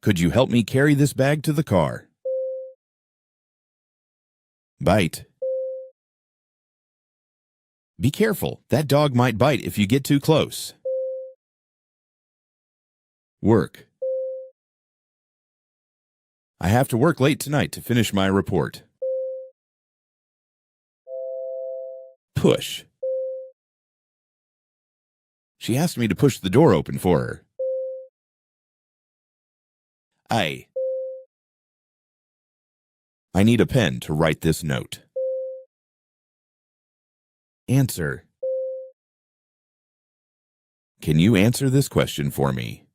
Could you help me carry this bag to the car? Bite. Be careful, that dog might bite if you get too close. Work. I have to work late tonight to finish my report. Push. She asked me to push the door open for her. I need a pen to write this note. Answer. Can you answer this question for me?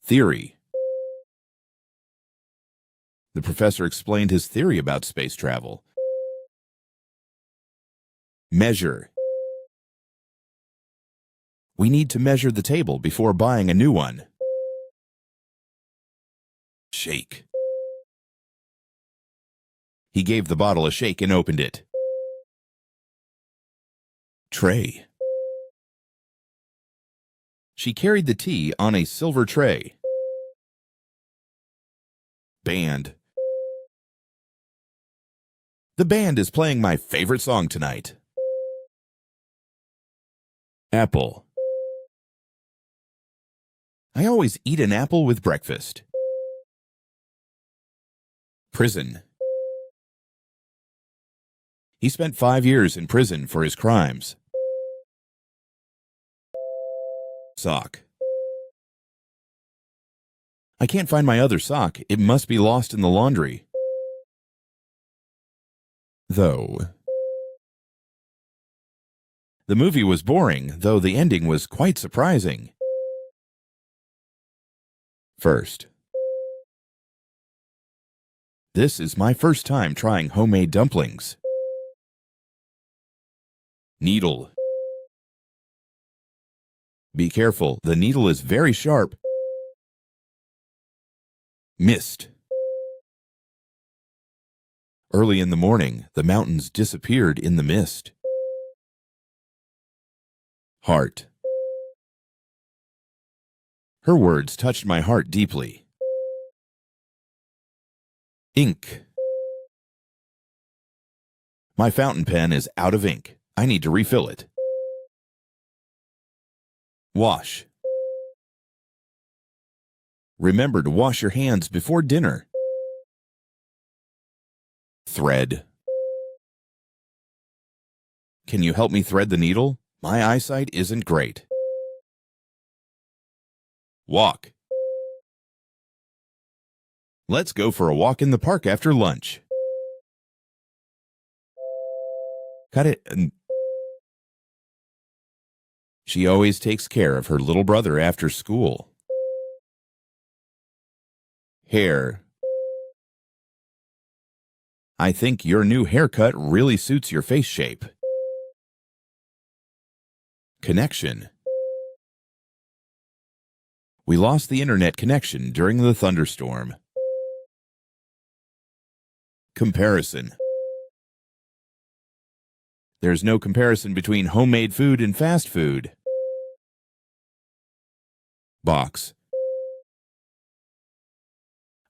Theory. The professor explained his theory about space travel. Measure. We need to measure the table before buying a new one. Shake. He gave the bottle a shake and opened it. Tray. She carried the tea on a silver tray. Band. The band is playing my favorite song tonight. Apple. I always eat an apple with breakfast. Prison. He spent 5 years in prison for his crimes. Sock. I can't find my other sock. It must be lost in the laundry. Though. The movie was boring, though the ending was quite surprising. First. This is my first time trying homemade dumplings. Needle. Be careful, the needle is very sharp. Mist. Early in the morning, the mountains disappeared in the mist. Heart. Her words touched my heart deeply. Ink. My fountain pen is out of ink. I need to refill it. Wash. Remember to wash your hands before dinner. Thread. Can you help me thread the needle? My eyesight isn't great. Walk. Let's go for a walk in the park after lunch. Cut it. She always takes care of her little brother after school. Hair. I think your new haircut really suits your face shape. Connection. We lost the internet connection during the thunderstorm. Comparison. There's no comparison between homemade food and fast food. Box.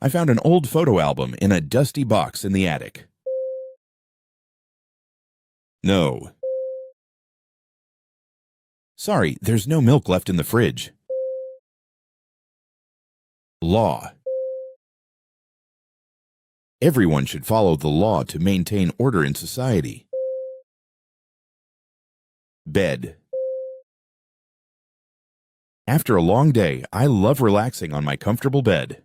I found an old photo album in a dusty box in the attic. No. Sorry, there's no milk left in the fridge. Law. Everyone should follow the law to maintain order in society. Bed. After a long day, I love relaxing on my comfortable bed.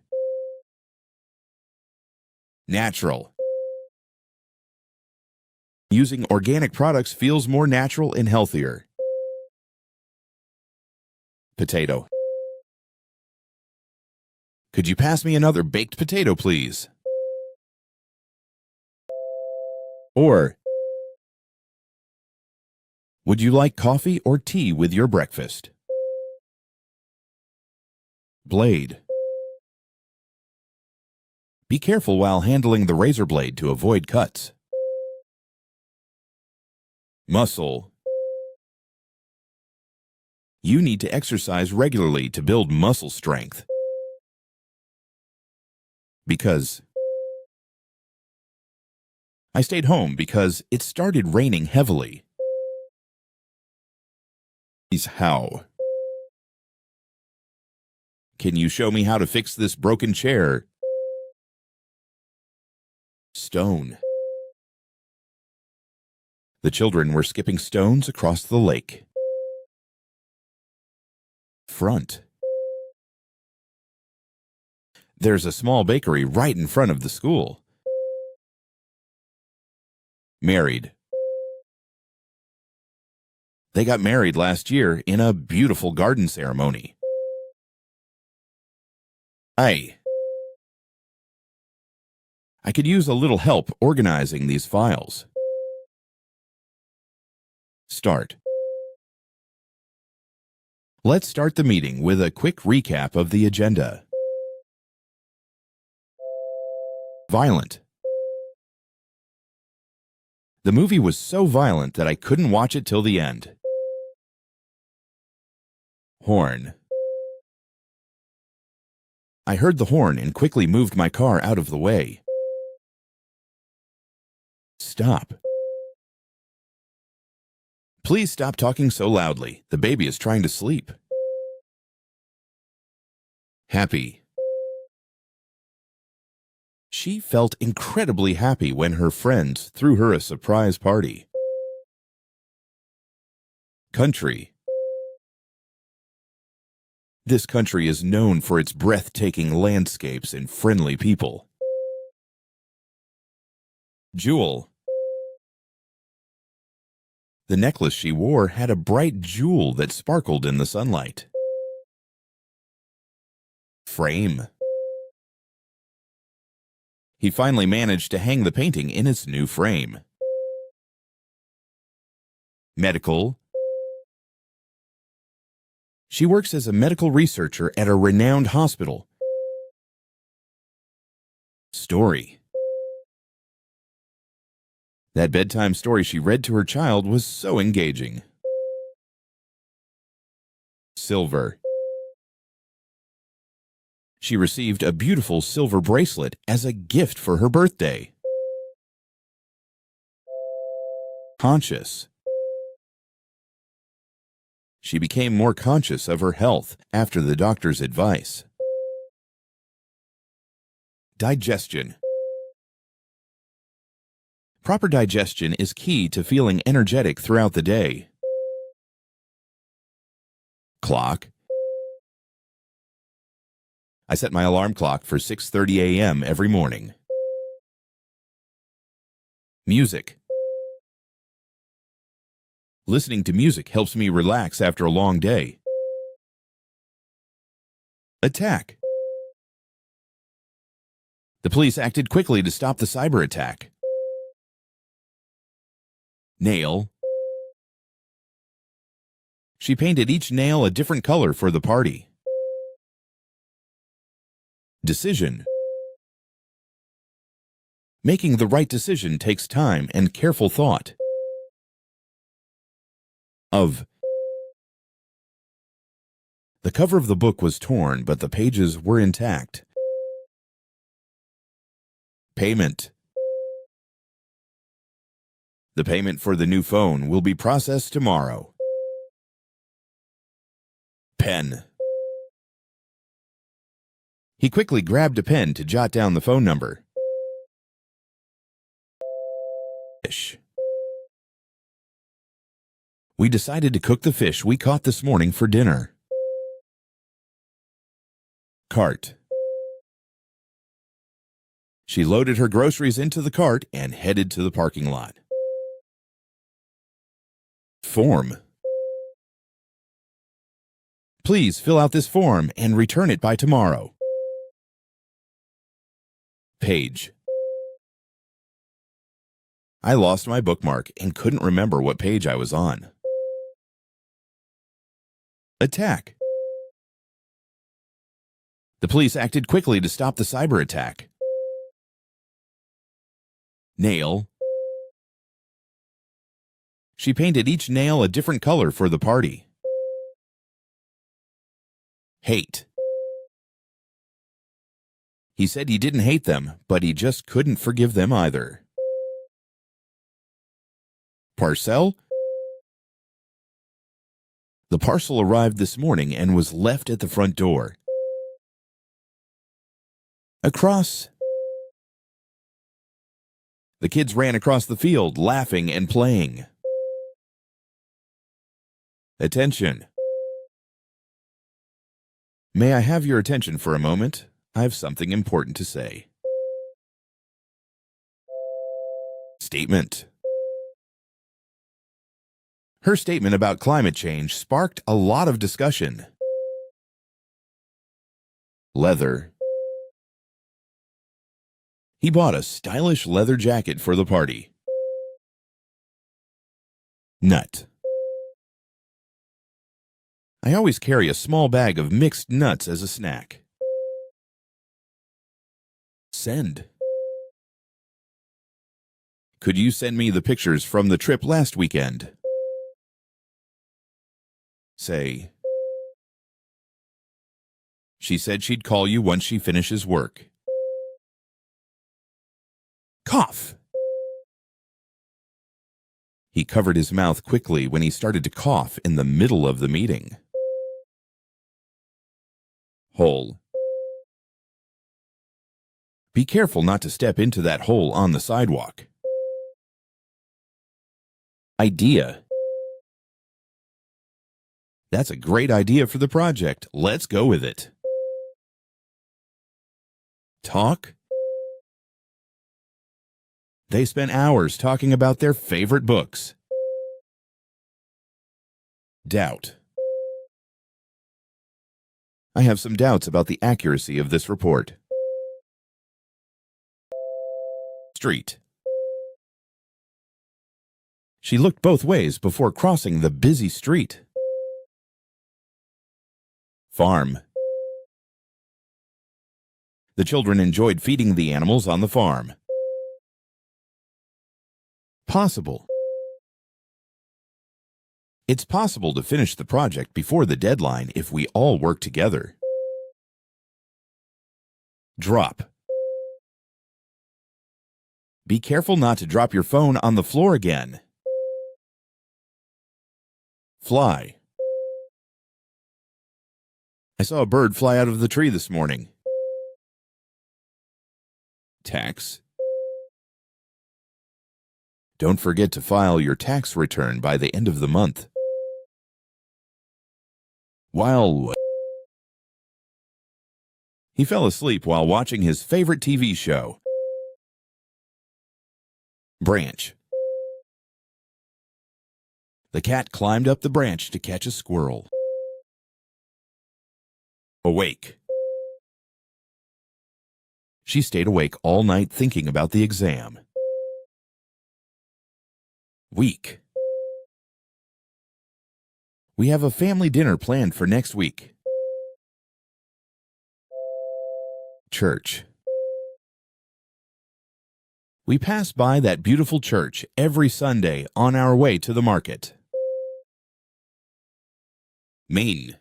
Natural. Using organic products feels more natural and healthier. Potato. Could you pass me another baked potato, please? Or, would you like coffee or tea with your breakfast? Blade. Be careful while handling the razor blade to avoid cuts. Muscle. You need to exercise regularly to build muscle strength. Because. I stayed home because it started raining heavily. How? Can you show me how to fix this broken chair? Stone. The children were skipping stones across the lake. Front. There's a small bakery right in front of the school. Married. They got married last year in a beautiful garden ceremony. I could use a little help organizing these files. Start. Let's start the meeting with a quick recap of the agenda. Violent. The movie was so violent that I couldn't watch it till the end. Horn. I heard the horn and quickly moved my car out of the way. Stop. Please stop talking so loudly. The baby is trying to sleep. Happy. She felt incredibly happy when her friends threw her a surprise party. Country. This country is known for its breathtaking landscapes and friendly people. Jewel. The necklace she wore had a bright jewel that sparkled in the sunlight. Frame. He finally managed to hang the painting in its new frame. Medical. She works as a medical researcher at a renowned hospital. Story. That bedtime story she read to her child was so engaging. Silver. She received a beautiful silver bracelet as a gift for her birthday. Conscious. She became more conscious of her health after the doctor's advice. Digestion. Proper digestion is key to feeling energetic throughout the day. Clock. I set my alarm clock for 6:30 a.m. every morning. Music. Listening to music helps me relax after a long day. Attack. The police acted quickly to stop the cyber attack. Nail. She painted each nail a different color for the party. Decision. Making the right decision takes time and careful thought. Of. The cover of the book was torn, but the pages were intact. Payment. The payment for the new phone will be processed tomorrow. Pen. He quickly grabbed a pen to jot down the phone number. Fish. We decided to cook the fish we caught this morning for dinner. Cart. She loaded her groceries into the cart and headed to the parking lot. Form. Please fill out this form and return it by tomorrow. Page. I lost my bookmark and couldn't remember what page I was on. Attack. The police acted quickly to stop the cyber attack. Nail. She painted each nail a different color for the party. Hate. He said he didn't hate them, but he just couldn't forgive them either. Parcel. The parcel arrived this morning and was left at the front door. Across. The kids ran across the field, laughing and playing. Attention. May I have your attention for a moment? I have something important to say. Statement. Her statement about climate change sparked a lot of discussion. Leather. He bought a stylish leather jacket for the party. Nut. I always carry a small bag of mixed nuts as a snack. Send. Could you send me the pictures from the trip last weekend? Say. She said she'd call you once she finishes work. Cough. He covered his mouth quickly when he started to cough in the middle of the meeting. Hole. Be careful not to step into that hole on the sidewalk. Idea. That's a great idea for the project. Let's go with it. Talk. They spent hours talking about their favorite books. Doubt. I have some doubts about the accuracy of this report. Street. She looked both ways before crossing the busy street. Farm. The children enjoyed feeding the animals on the farm. Possible. It's possible to finish the project before the deadline if we all work together. Drop. Be careful not to drop your phone on the floor again. Fly. I saw a bird fly out of the tree this morning. Tax. Don't forget to file your tax return by the end of the month. While he fell asleep while watching his favorite TV show. Branch. The cat climbed up the branch to catch a squirrel. Awake. She stayed awake all night thinking about the exam. Week. We have a family dinner planned for next week. Church. We pass by that beautiful church every Sunday on our way to the market. Mean.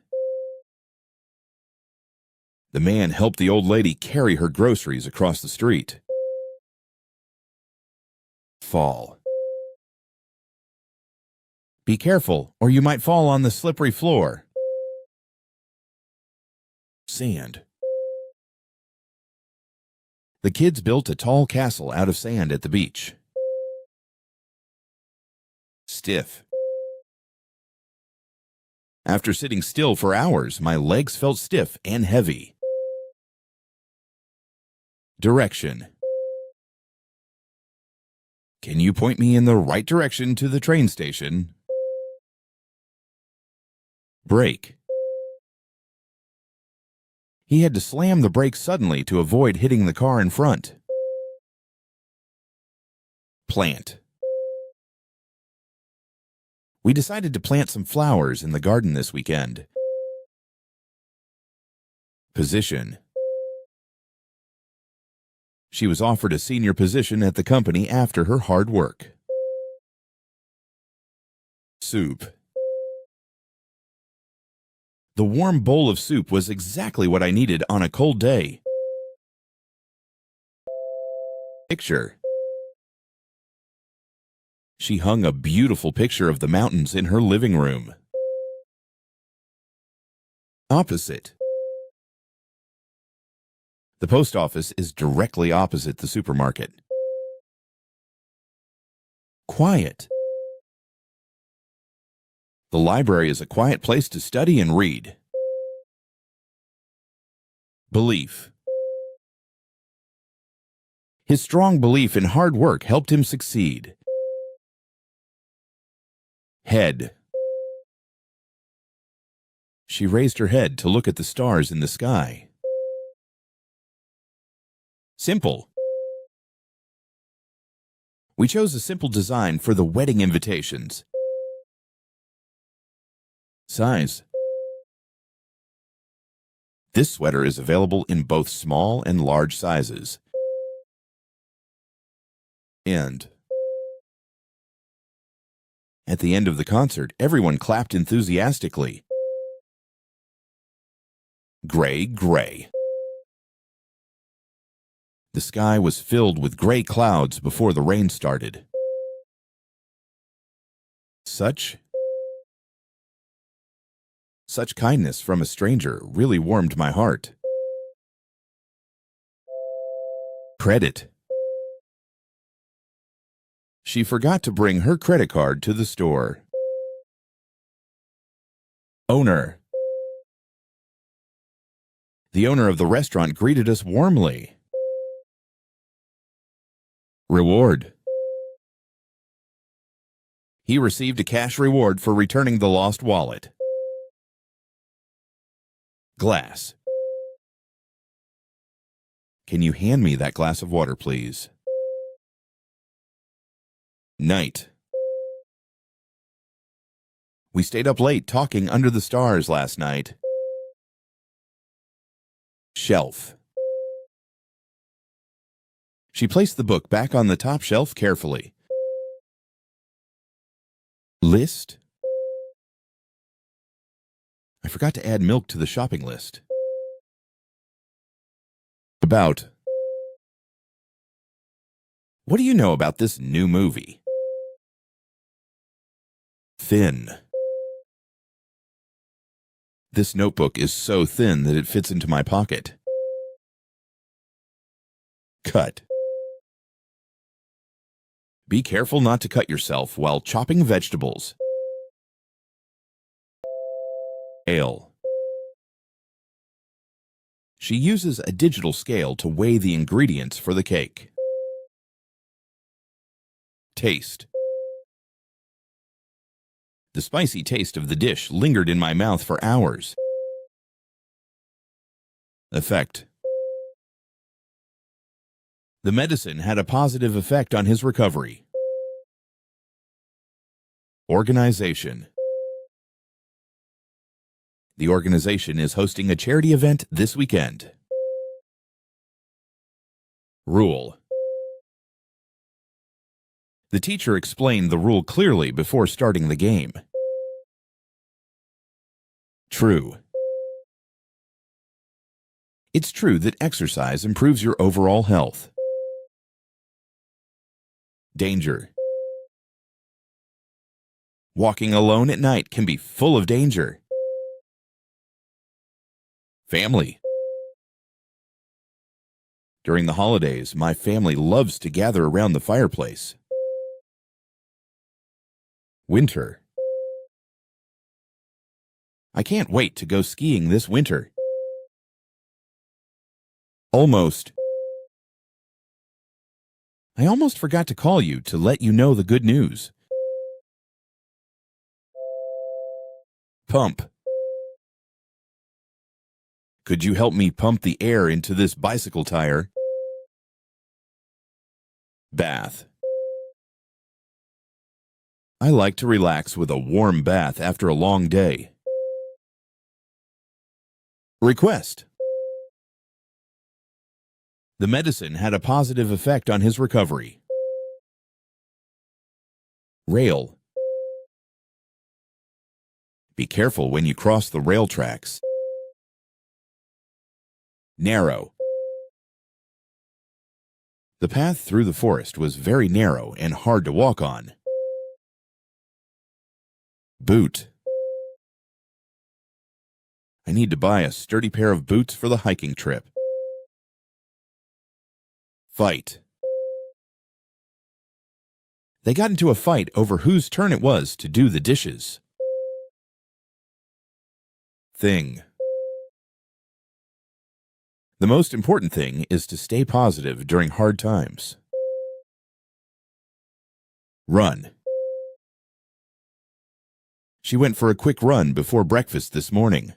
The man helped the old lady carry her groceries across the street. Fall. Be careful, or you might fall on the slippery floor. Sand. The kids built a tall castle out of sand at the beach. Stiff. After sitting still for hours, my legs felt stiff and heavy. Direction. Can you point me in the right direction to the train station? Brake. He had to slam the brakes suddenly to avoid hitting the car in front. Plant. We decided to plant some flowers in the garden this weekend. Position. She was offered a senior position at the company after her hard work. Soup. The warm bowl of soup was exactly what I needed on a cold day. Picture. She hung a beautiful picture of the mountains in her living room. Opposite. The post office is directly opposite the supermarket. Quiet. The library is a quiet place to study and read. Belief. His strong belief in hard work helped him succeed. Head. She raised her head to look at the stars in the sky. Simple. We chose a simple design for the wedding invitations. Size. This sweater is available in both small and large sizes. End. At the end of the concert, everyone clapped enthusiastically. Gray, gray. The sky was filled with gray clouds before the rain started. Such kindness from a stranger really warmed my heart. Credit. She forgot to bring her credit card to the store. Owner. The owner of the restaurant greeted us warmly. Reward. He received a cash reward for returning the lost wallet. Glass. Can you hand me that glass of water, please? Night. We stayed up late talking under the stars last night. Shelf. She placed the book back on the top shelf carefully. List? I forgot to add milk to the shopping list. About. What do you know about this new movie? Thin. This notebook is so thin that it fits into my pocket. Cut. Be careful not to cut yourself while chopping vegetables. Ale. She uses a digital scale to weigh the ingredients for the cake. Taste. The spicy taste of the dish lingered in my mouth for hours. Effect. The medicine had a positive effect on his recovery. Organization. The organization is hosting a charity event this weekend. Rule. The teacher explained the rule clearly before starting the game. True. It's true that exercise improves your overall health. Danger. Walking alone at night can be full of danger. Family. During the holidays, my family loves to gather around the fireplace. Winter. I can't wait to go skiing this winter. Almost. I almost forgot to call you to let you know the good news. Pump. Could you help me pump the air into this bicycle tire? Bath. I like to relax with a warm bath after a long day. Request. The medicine had a positive effect on his recovery. Rail. Be careful when you cross the rail tracks. Narrow. The path through the forest was very narrow and hard to walk on. Boot. I need to buy a sturdy pair of boots for the hiking trip. Fight. They got into a fight over whose turn it was to do the dishes. Thing. The most important thing is to stay positive during hard times. Run. She went for a quick run before breakfast this morning.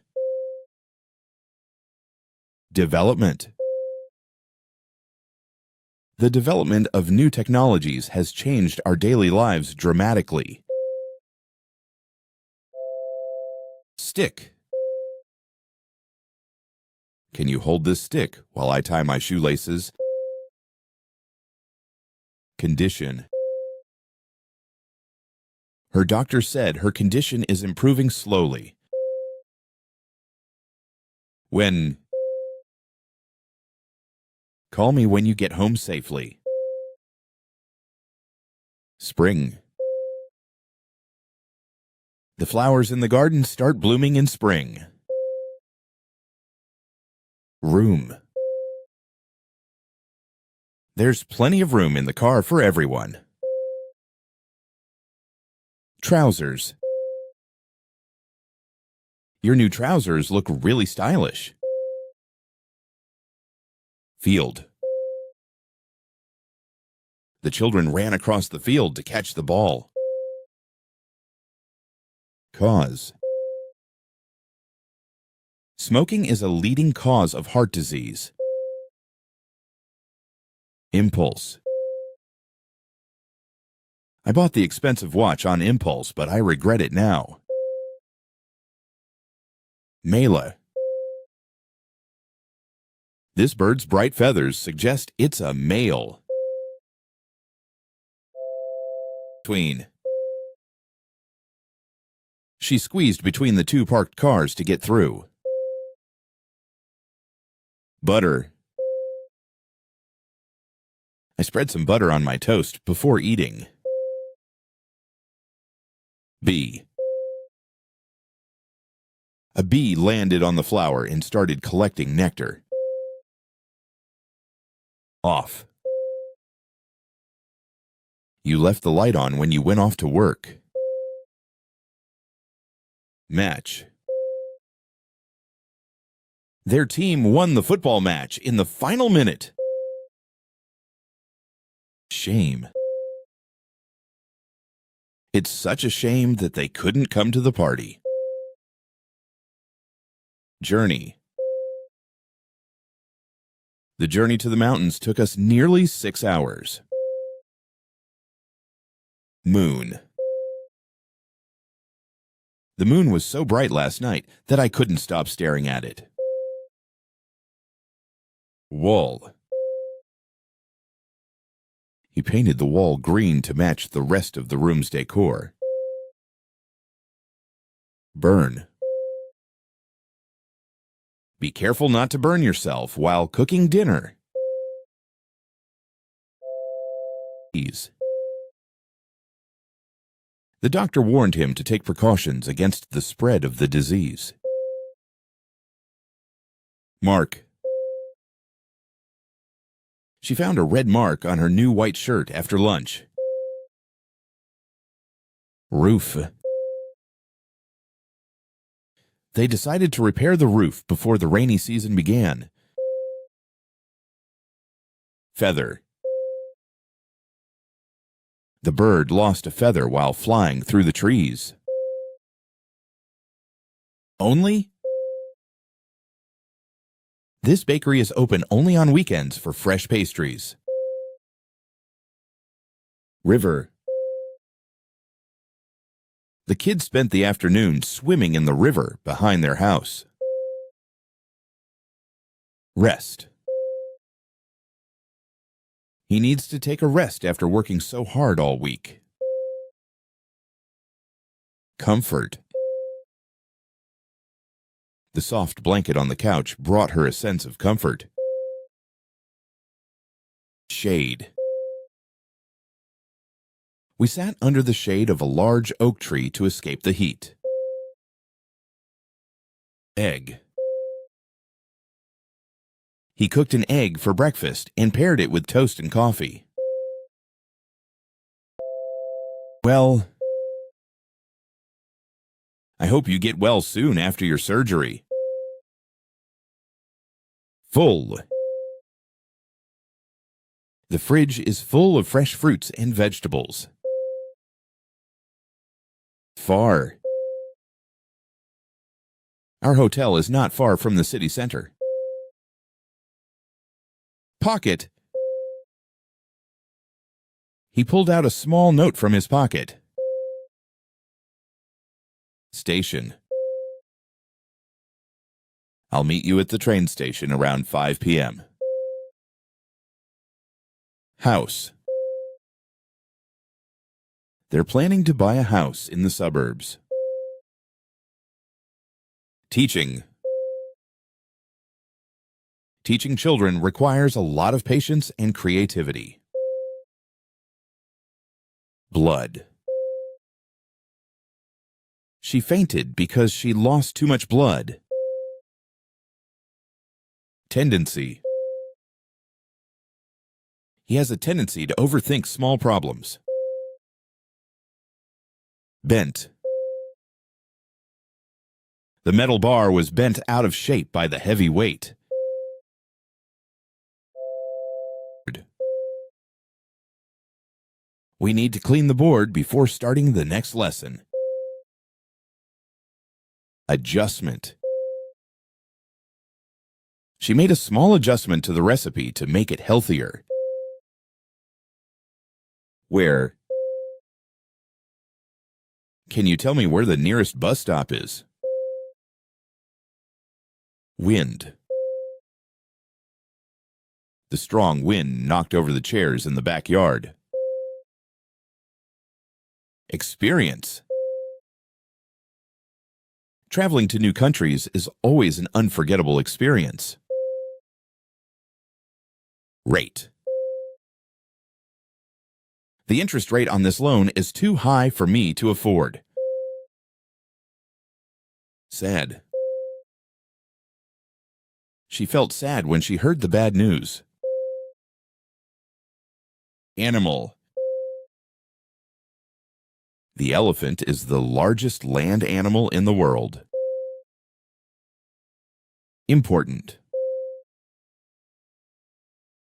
Development. The development of new technologies has changed our daily lives dramatically. Stick. Can you hold this stick while I tie my shoelaces? Condition. Her doctor said her condition is improving slowly. When. Call me when you get home safely. Spring. The flowers in the garden start blooming in spring. Room. There's plenty of room in the car for everyone. Trousers. Your new trousers look really stylish. Field. The children ran across the field to catch the ball. Cause. Smoking is a leading cause of heart disease. Impulse. I bought the expensive watch on impulse, but I regret it now. Mela. This bird's bright feathers suggest it's a male. Between. She squeezed between the two parked cars to get through. Butter. I spread some butter on my toast before eating. Bee. A bee landed on the flower and started collecting nectar. Off. You left the light on when you went off to work. Match. Their team won the football match in the final minute. Shame. It's such a shame that they couldn't come to the party. Journey. The journey to the mountains took us nearly 6 hours. Moon. The moon was so bright last night that I couldn't stop staring at it. Wall. He painted the wall green to match the rest of the room's decor. Burn. Be careful not to burn yourself while cooking dinner. Ease. The doctor warned him to take precautions against the spread of the disease. Mark. She found a red mark on her new white shirt after lunch. Roof. They decided to repair the roof before the rainy season began. Feather. The bird lost a feather while flying through the trees. Only? This bakery is open only on weekends for fresh pastries. River. The kids spent the afternoon swimming in the river behind their house. Rest. He needs to take a rest after working so hard all week. Comfort. The soft blanket on the couch brought her a sense of comfort. Shade. We sat under the shade of a large oak tree to escape the heat. Egg. He cooked an egg for breakfast and paired it with toast and coffee. Well, I hope you get well soon after your surgery. Full. The fridge is full of fresh fruits and vegetables. Far. Our hotel is not far from the city center. Pocket. He pulled out a small note from his pocket. Station. I'll meet you at the train station around 5 p.m. House. They're planning to buy a house in the suburbs. Teaching. Teaching children requires a lot of patience and creativity. Blood. She fainted because she lost too much blood. Tendency. He has a tendency to overthink small problems. Bent. The metal bar was bent out of shape by the heavy weight. We need to clean the board before starting the next lesson. Adjustment. She made a small adjustment to the recipe to make it healthier. Where? Can you tell me where the nearest bus stop is? Wind. The strong wind knocked over the chairs in the backyard. Experience. Traveling to new countries is always an unforgettable experience. Rate. The interest rate on this loan is too high for me to afford. Sad. She felt sad when she heard the bad news. Animal. The elephant is the largest land animal in the world. Important.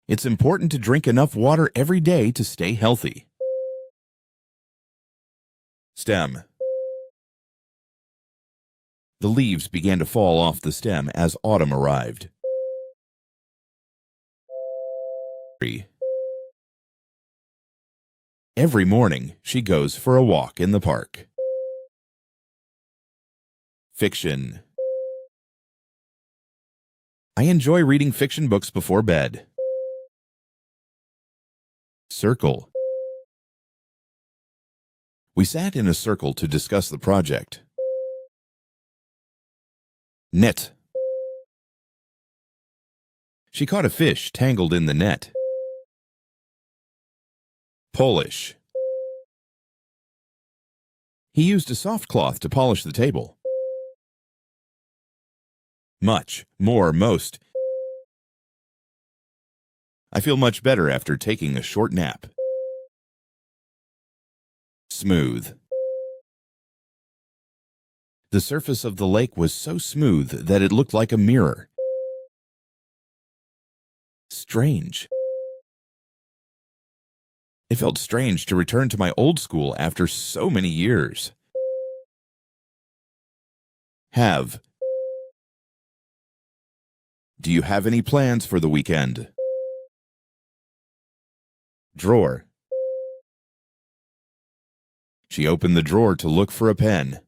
It's important to drink enough water every day to stay healthy. Stem. The leaves began to fall off the stem as autumn arrived. Every morning, she goes for a walk in the park. Fiction. I enjoy reading fiction books before bed. Circle. We sat in a circle to discuss the project. Net. She caught a fish tangled in the net. Polish. He used a soft cloth to polish the table. Much, more, most. I feel much better after taking a short nap. Smooth. The surface of the lake was so smooth that it looked like a mirror. Strange. It felt strange to return to my old school after so many years. Have. Do you have any plans for the weekend? Drawer. She opened the drawer to look for a pen.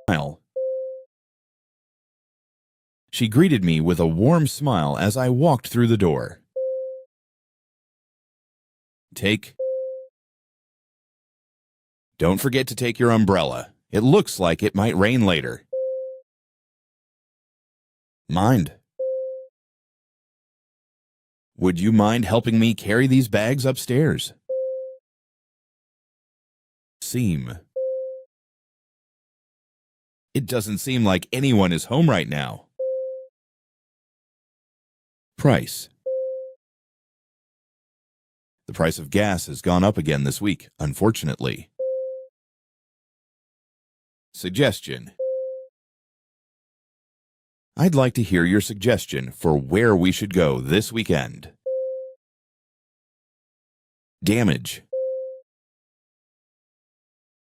Smile. She greeted me with a warm smile as I walked through the door. Take. Don't forget to take your umbrella. It looks like it might rain later. Mind. Would you mind helping me carry these bags upstairs? Seem. It doesn't seem like anyone is home right now. Price. The price of gas has gone up again this week, unfortunately. Suggestion. I'd like to hear your suggestion for where we should go this weekend. Damage.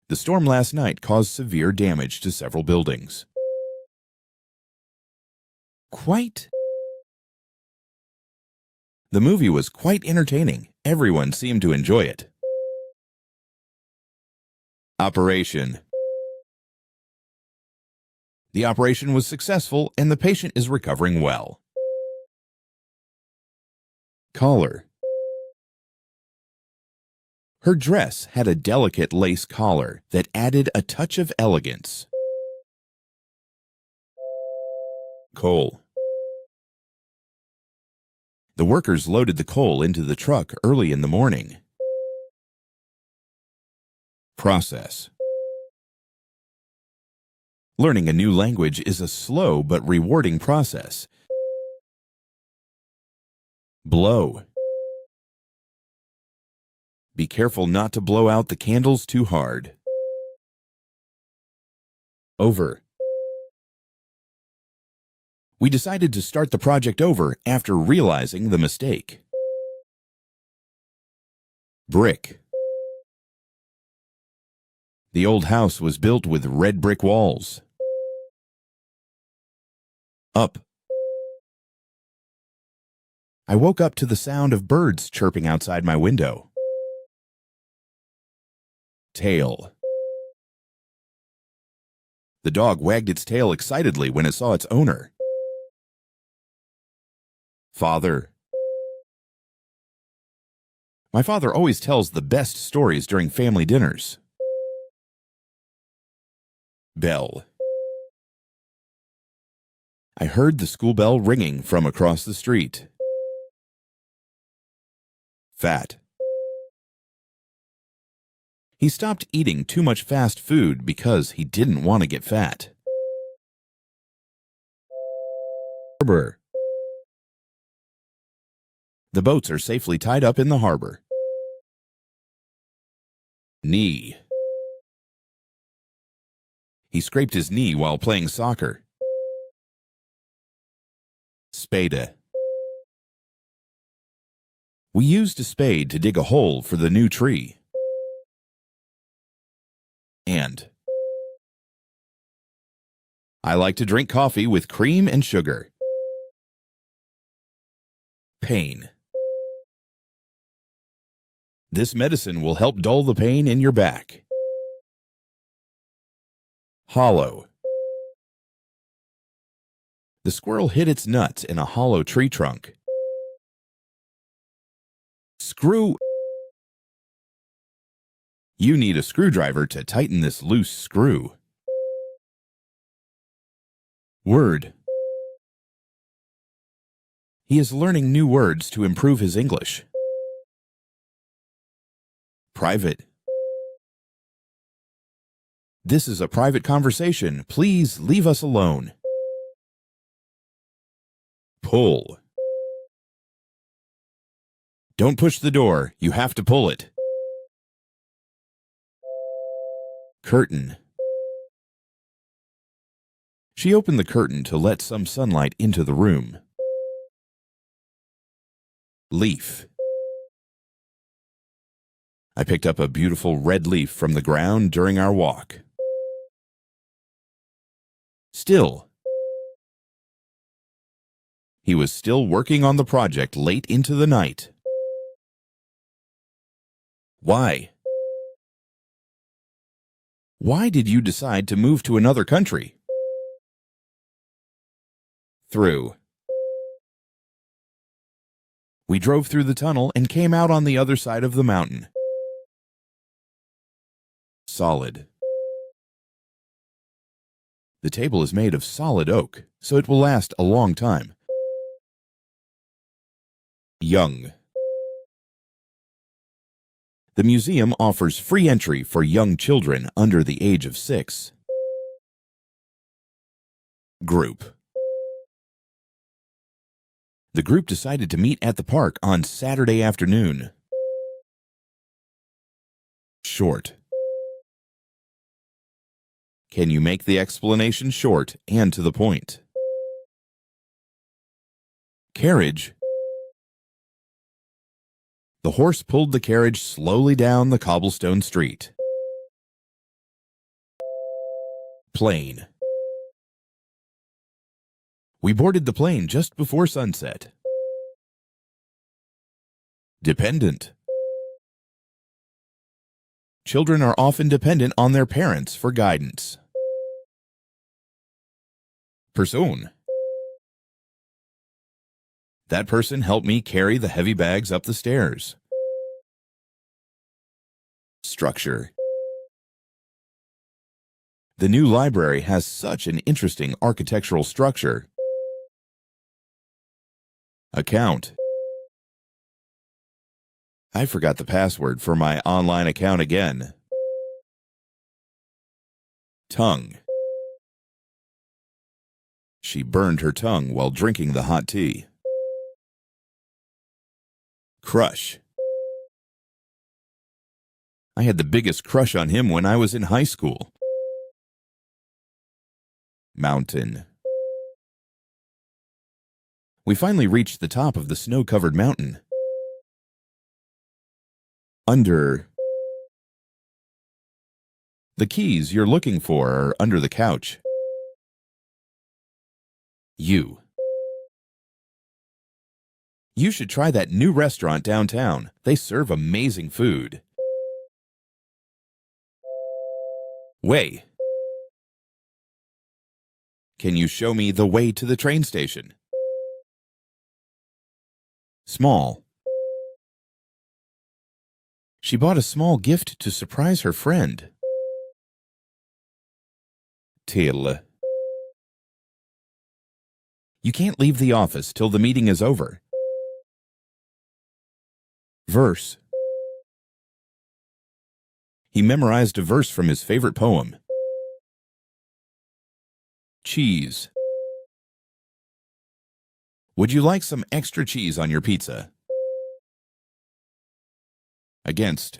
The storm last night caused severe damage to several buildings. Quite. The movie was quite entertaining. Everyone seemed to enjoy it. Operation. The operation was successful and the patient is recovering well. Collar. Her dress had a delicate lace collar that added a touch of elegance. Coal. The workers loaded the coal into the truck early in the morning. Process. Learning a new language is a slow but rewarding process. Blow. Be careful not to blow out the candles too hard. Over. We decided to start the project over after realizing the mistake. Brick. The old house was built with red brick walls. Up. I woke up to the sound of birds chirping outside my window. Tail. The dog wagged its tail excitedly when it saw its owner. Father. My father always tells the best stories during family dinners. Bell. I heard the school bell ringing from across the street. Fat. He stopped eating too much fast food because he didn't want to get fat. Harbor. The boats are safely tied up in the harbor. Knee. He scraped his knee while playing soccer. Spade. We used a spade to dig a hole for the new tree. And. I like to drink coffee with cream and sugar. Pain. This medicine will help dull the pain in your back. Hollow. The squirrel hid its nuts in a hollow tree trunk. Screw. You need a screwdriver to tighten this loose screw. Word. He is learning new words to improve his English. Private. This is a private conversation. Please leave us alone. Pull. Don't push the door. You have to pull it. Curtain. She opened the curtain to let some sunlight into the room. Leaf. I picked up a beautiful red leaf from the ground during our walk. Still. He was still working on the project late into the night. Why? Why did you decide to move to another country? Through. We drove through the tunnel and came out on the other side of the mountain. Solid. The table is made of solid oak, so it will last a long time. Young. The museum offers free entry for young children under the age of 6. Group. The group decided to meet at the park on Saturday afternoon. Short. Can you make the explanation short and to the point? Carriage. The horse pulled the carriage slowly down the cobblestone street. Plane. We boarded the plane just before sunset. Dependent. Children are often dependent on their parents for guidance. Person. That person helped me carry the heavy bags up the stairs. Structure. The new library has such an interesting architectural structure. Account. I forgot the password for my online account again. Tongue. She burned her tongue while drinking the hot tea. Crush. I had the biggest crush on him when I was in high school. Mountain. We finally reached the top of the snow-covered mountain. Under. The keys you're looking for are under the couch. You. You should try that new restaurant downtown. They serve amazing food. Way. Can you show me the way to the train station? Small. She bought a small gift to surprise her friend. Till. You can't leave the office till the meeting is over. Verse. He memorized a verse from his favorite poem. Cheese. Would you like some extra cheese on your pizza? Against.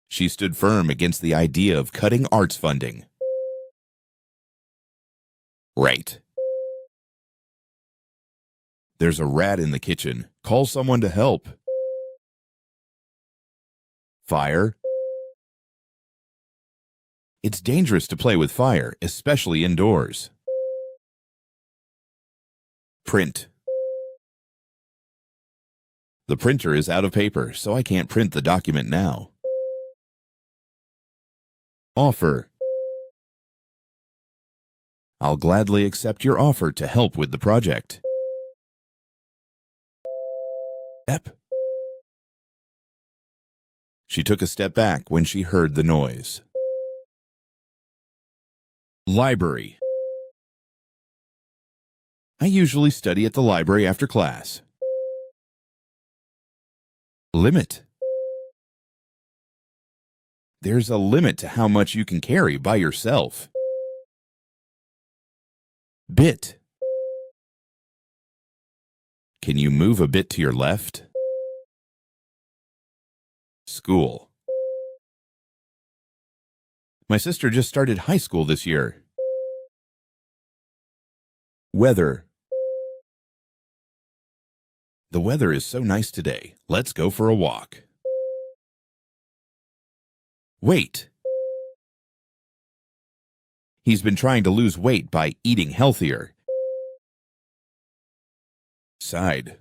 She stood firm against the idea of cutting arts funding. Right. There's a rat in the kitchen. Call someone to help. Fire. It's dangerous to play with fire, especially indoors. Print. The printer is out of paper, so I can't print the document now. Offer. I'll gladly accept your offer to help with the project. Ep. She took a step back when she heard the noise. Library. I usually study at the library after class. Limit. There's a limit to how much you can carry by yourself. Bit. Can you move a bit to your left? School. My sister just started high school this year. Weather. The weather is so nice today. Let's go for a walk. Weight. He's been trying to lose weight by eating healthier. Side.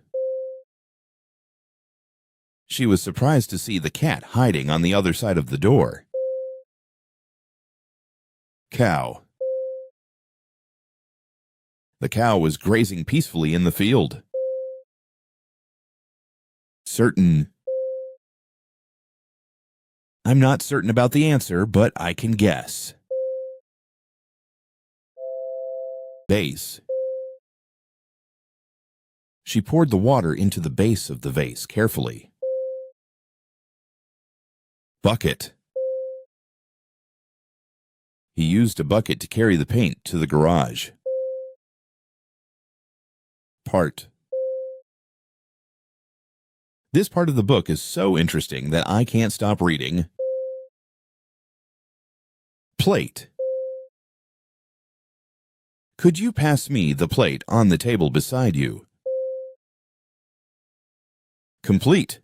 She was surprised to see the cat hiding on the other side of the door. Cow. The cow was grazing peacefully in the field. Certain. I'm not certain about the answer, but I can guess. Base. She poured the water into the base of the vase carefully. Bucket. He used a bucket to carry the paint to the garage. Part. This part of the book is so interesting that I can't stop reading. Plate. Could you pass me the plate on the table beside you? Complete.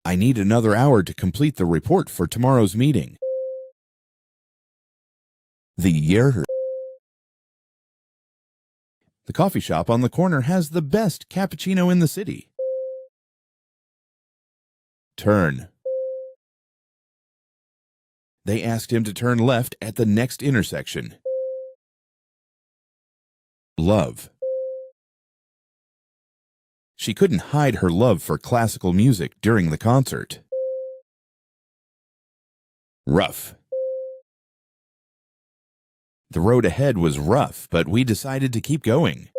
I need another hour to complete the report for tomorrow's meeting. The year. The coffee shop on the corner has the best cappuccino in the city. Turn. They asked him to turn left at the next intersection. Love. She couldn't hide her love for classical music during the concert. Rough. The road ahead was rough, but we decided to keep going.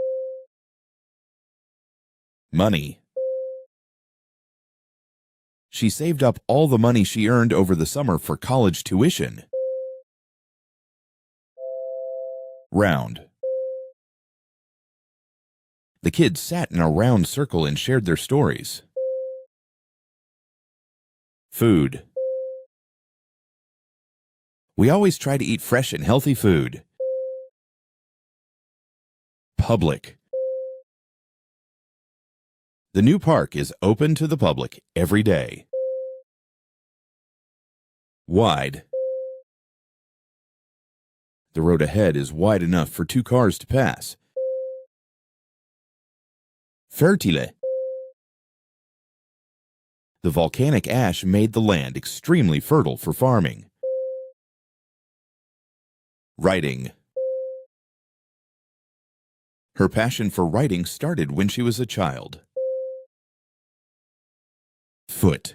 Money. She saved up all the money she earned over the summer for college tuition. Round. The kids sat in a round circle and shared their stories. Food. We always try to eat fresh and healthy food. Public. The new park is open to the public every day. Wide. The road ahead is wide enough for 2 cars to pass. Fertile. The volcanic ash made the land extremely fertile for farming. Writing. Her passion for writing started when she was a child. Foot.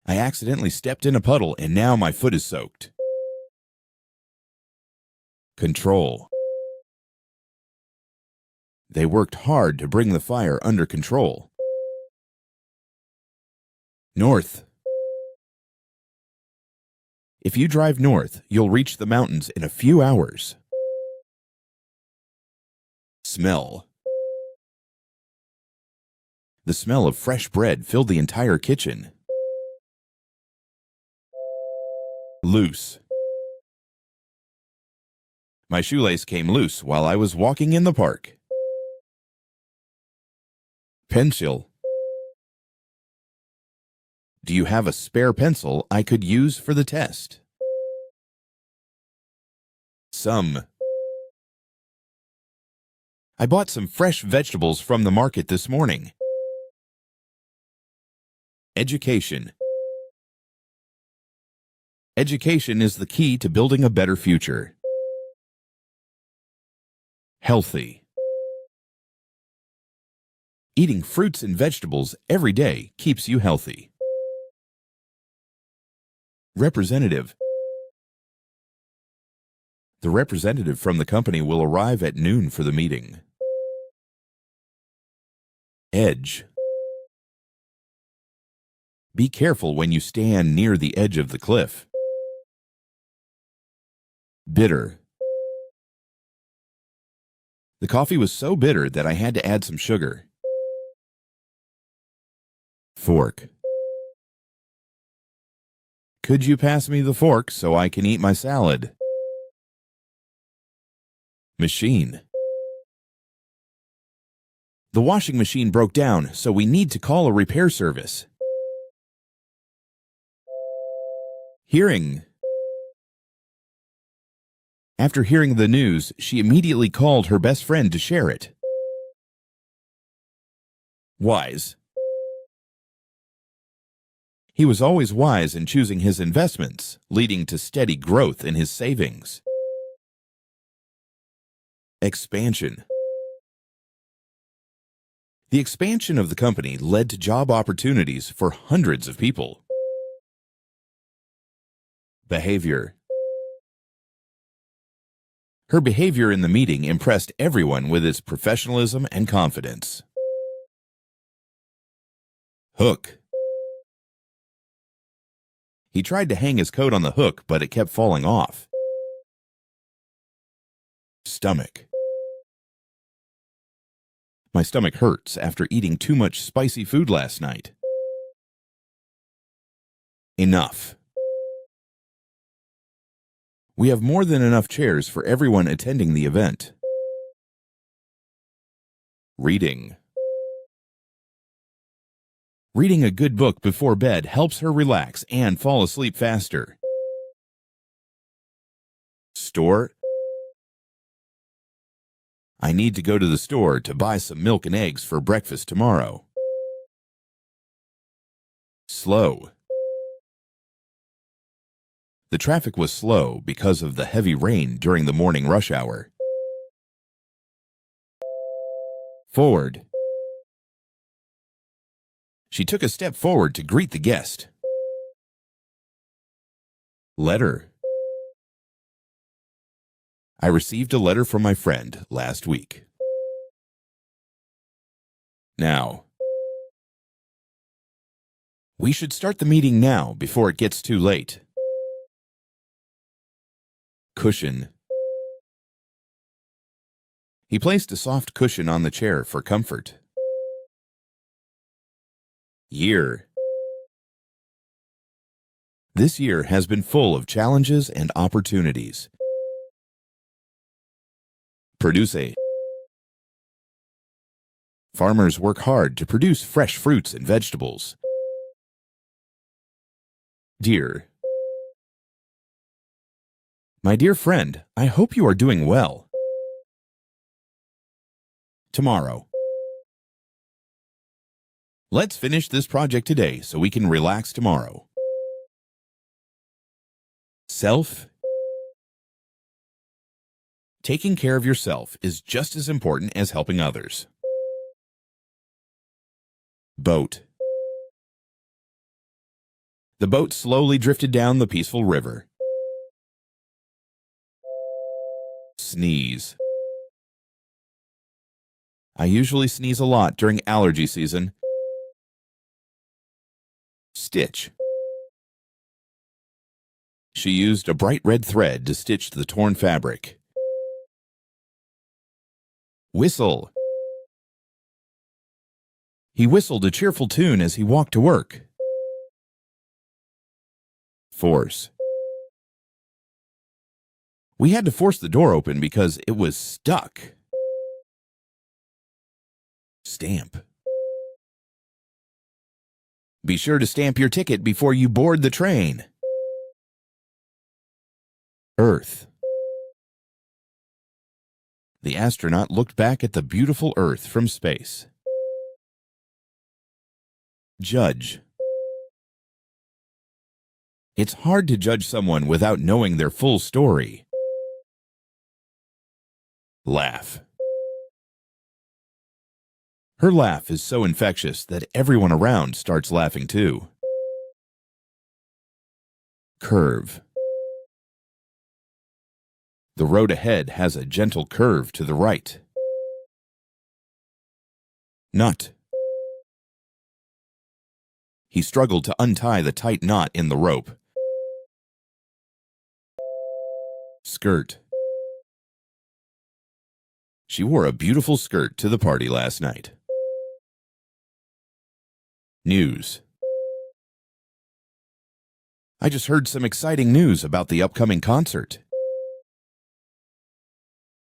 I accidentally stepped in a puddle and now my foot is soaked. Control. They worked hard to bring the fire under control. North. If you drive north, you'll reach the mountains in a few hours. Smell. The smell of fresh bread filled the entire kitchen. Loose. My shoelace came loose while I was walking in the park. Pencil. Do you have a spare pencil I could use for the test? Some. I bought some fresh vegetables from the market this morning. Education. Education is the key to building a better future. Healthy. Eating fruits and vegetables every day keeps you healthy. Representative. The representative from the company will arrive at noon for the meeting. Edge. Be careful when you stand near the edge of the cliff. Bitter. The coffee was so bitter that I had to add some sugar. Fork. Could you pass me the fork so I can eat my salad? Machine. The washing machine broke down, so we need to call a repair service. Hearing. After hearing the news, she immediately called her best friend to share it. Wise. He was always wise in choosing his investments, leading to steady growth in his savings. Expansion. The expansion of the company led to job opportunities for hundreds of people. Behavior. Her behavior in the meeting impressed everyone with its professionalism and confidence. Hook. He tried to hang his coat on the hook, but it kept falling off. Stomach. My stomach hurts after eating too much spicy food last night. Enough. We have more than enough chairs for everyone attending the event. Reading. Reading a good book before bed helps her relax and fall asleep faster. Store. I need to go to the store to buy some milk and eggs for breakfast tomorrow. Slow. The traffic was slow because of the heavy rain during the morning rush hour. Forward. She took a step forward to greet the guest. Letter. I received a letter from my friend last week. Now. We should start the meeting now before it gets too late. Cushion. He placed a soft cushion on the chair for comfort. Year. This year has been full of challenges and opportunities. Produce. Farmers work hard to produce fresh fruits and vegetables. Dear. My dear friend, I hope you are doing well. Tomorrow. Let's finish this project today so we can relax tomorrow. Self. Taking care of yourself is just as important as helping others. Boat. The boat slowly drifted down the peaceful river. Sneeze. I usually sneeze a lot during allergy season. Stitch. She used a bright red thread to stitch the torn fabric. Whistle. He whistled a cheerful tune as he walked to work. Force. We had to force the door open because it was stuck. Stamp. Be sure to stamp your ticket before you board the train. Earth. The astronaut looked back at the beautiful Earth from space. Judge. It's hard to judge someone without knowing their full story. Laugh. Her laugh is so infectious that everyone around starts laughing too. Curve. The road ahead has a gentle curve to the right. Nut. He struggled to untie the tight knot in the rope. Skirt. She wore a beautiful skirt to the party last night. News. I just heard some exciting news about the upcoming concert.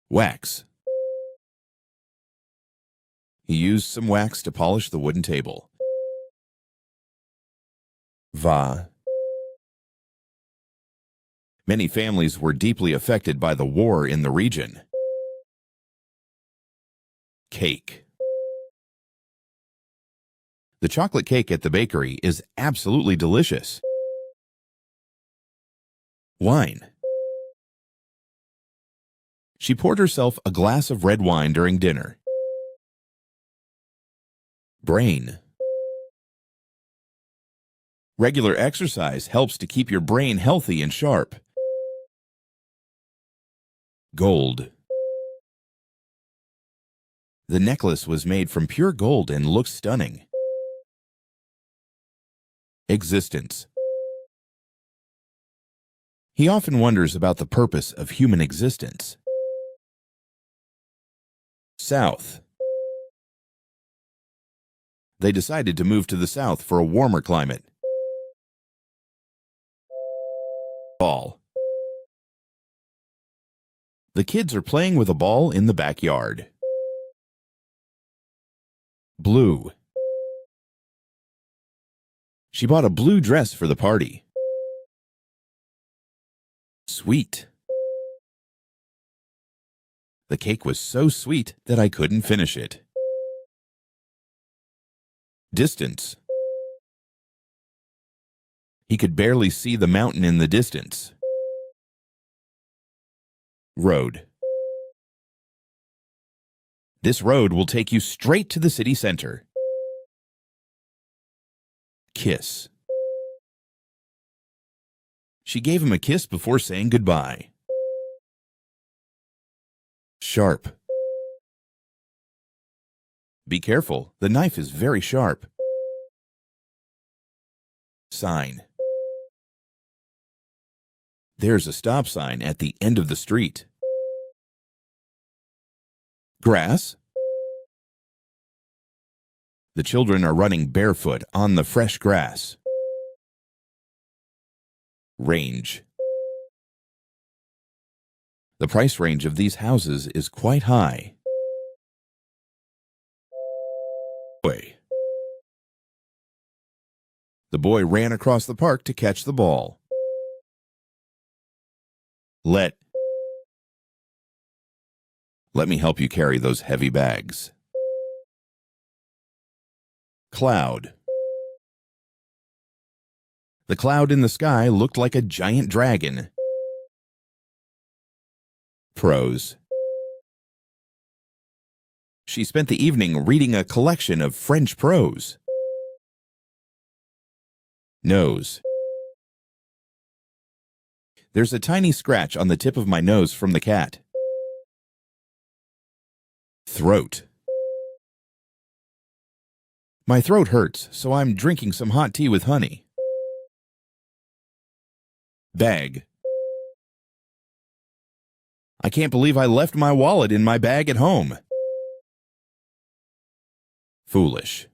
Wax. He used some wax to polish the wooden table. Va. Many families were deeply affected by the war in the region. Cake. The chocolate cake at the bakery is absolutely delicious. Wine. She poured herself a glass of red wine during dinner. Brain. Regular exercise helps to keep your brain healthy and sharp. Gold. The necklace was made from pure gold and looks stunning. Existence. He often wonders about the purpose of human existence. South. They decided to move to the south for a warmer climate. Ball. The kids are playing with a ball in the backyard. Blue. She bought a blue dress for the party. Sweet. The cake was so sweet that I couldn't finish it. Distance. He could barely see the mountain in the distance. Road. This road will take you straight to the city center. Kiss. She gave him a kiss before saying goodbye. Sharp. Be careful, the knife is very sharp. Sign. There's a stop sign at the end of the street. Grass. The children are running barefoot on the fresh grass. Range. The price range of these houses is quite high. Boy. The boy ran across the park to catch the ball. Let me help you carry those heavy bags. Cloud. The cloud in the sky looked like a giant dragon. Prose. She spent the evening reading a collection of French prose. Nose. There's a tiny scratch on the tip of my nose from the cat. Throat. My throat hurts, so I'm drinking some hot tea with honey. Bag. I can't believe I left my wallet in my bag at home. Foolish.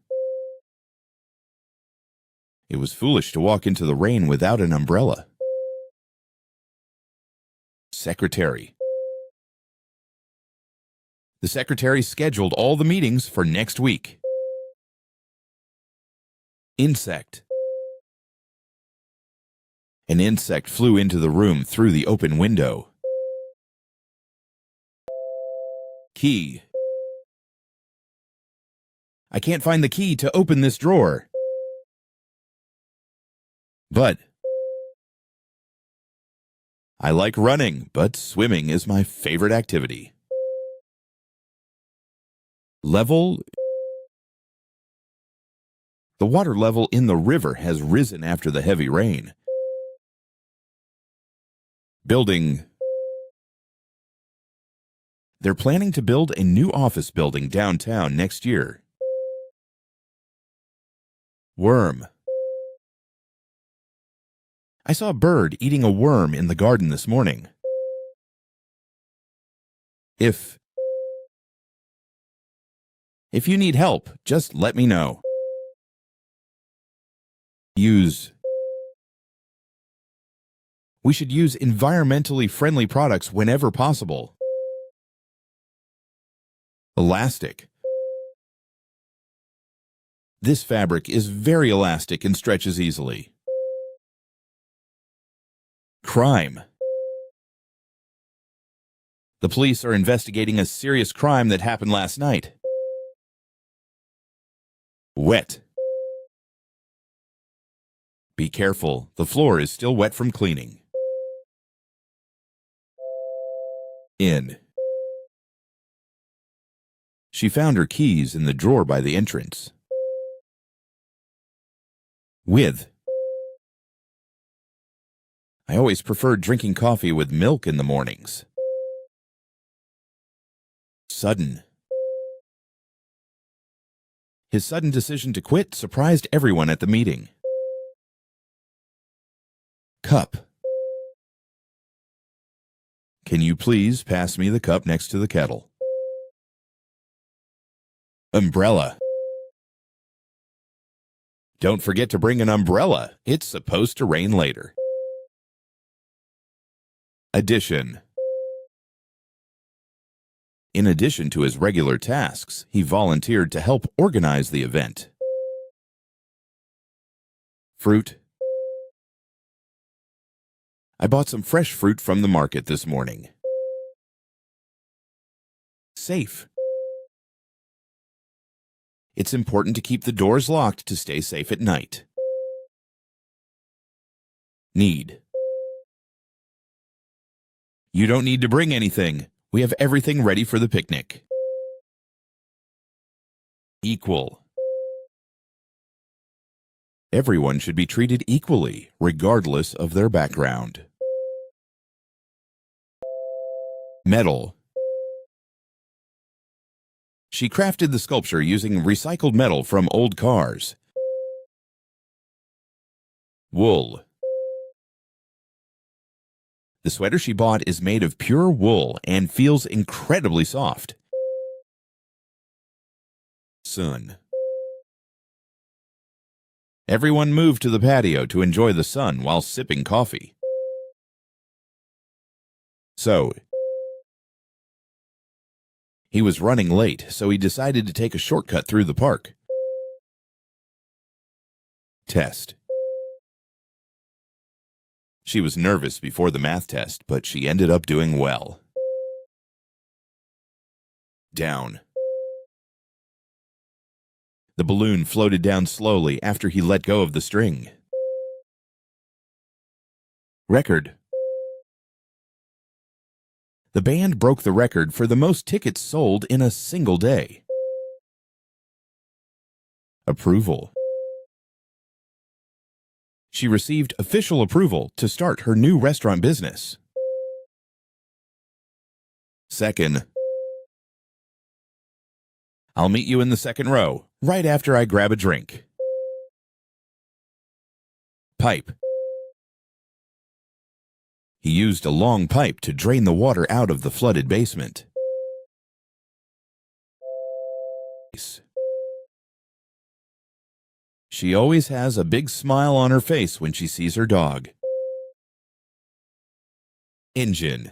It was foolish to walk into the rain without an umbrella. Secretary. The secretary scheduled all the meetings for next week. Insect. An insect flew into the room through the open window. Key. I can't find the key to open this drawer. But I like running, but swimming is my favorite activity. Level. The water level in the river has risen after the heavy rain. Building. They're planning to build a new office building downtown next year. Worm. I saw a bird eating a worm in the garden this morning. If you need help, just let me know. Use. We should use environmentally friendly products whenever possible. Elastic. This fabric is very elastic and stretches easily. Crime. The police are investigating a serious crime that happened last night. Wet. Be careful, the floor is still wet from cleaning. In. She found her keys in the drawer by the entrance. With. I always preferred drinking coffee with milk in the mornings. Sudden. His sudden decision to quit surprised everyone at the meeting. Cup. Can you please pass me the cup next to the kettle? Umbrella. Don't forget to bring an umbrella. It's supposed to rain later. Addition. In addition to his regular tasks, he volunteered to help organize the event. Fruit. I bought some fresh fruit from the market this morning. Safe. It's important to keep the doors locked to stay safe at night. Need. You don't need to bring anything. We have everything ready for the picnic. Equal. Everyone should be treated equally, regardless of their background. Metal. She crafted the sculpture using recycled metal from old cars. Wool. The sweater she bought is made of pure wool and feels incredibly soft. Sun. Everyone moved to the patio to enjoy the sun while sipping coffee. So, he was running late, so he decided to take a shortcut through the park. Test. She was nervous before the math test, but she ended up doing well. Down. The balloon floated down slowly after he let go of the string. Record. The band broke the record for the most tickets sold in a single day. Approval. She received official approval to start her new restaurant business. Second, I'll meet you in the second row, right after I grab a drink. Pipe. He used a long pipe to drain the water out of the flooded basement. She always has a big smile on her face when she sees her dog. Engine.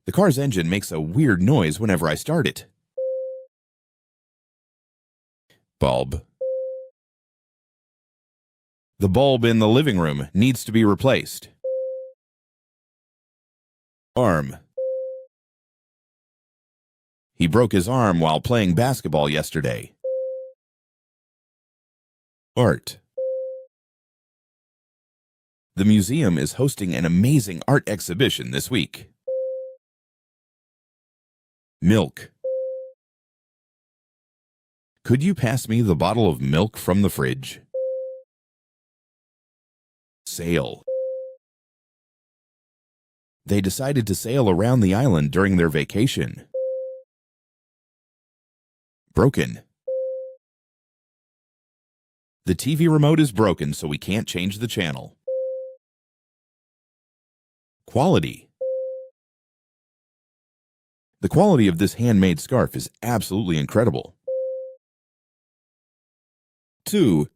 The car's engine makes a weird noise whenever I start it. Bulb. The bulb in the living room needs to be replaced. Arm. He broke his arm while playing basketball yesterday. Art. The museum is hosting an amazing art exhibition this week. Milk. Could you pass me the bottle of milk from the fridge? Sail. They decided to sail around the island during their vacation. Broken. The TV remote is broken, so we can't change the channel. Quality. The quality of this handmade scarf is absolutely incredible. 2.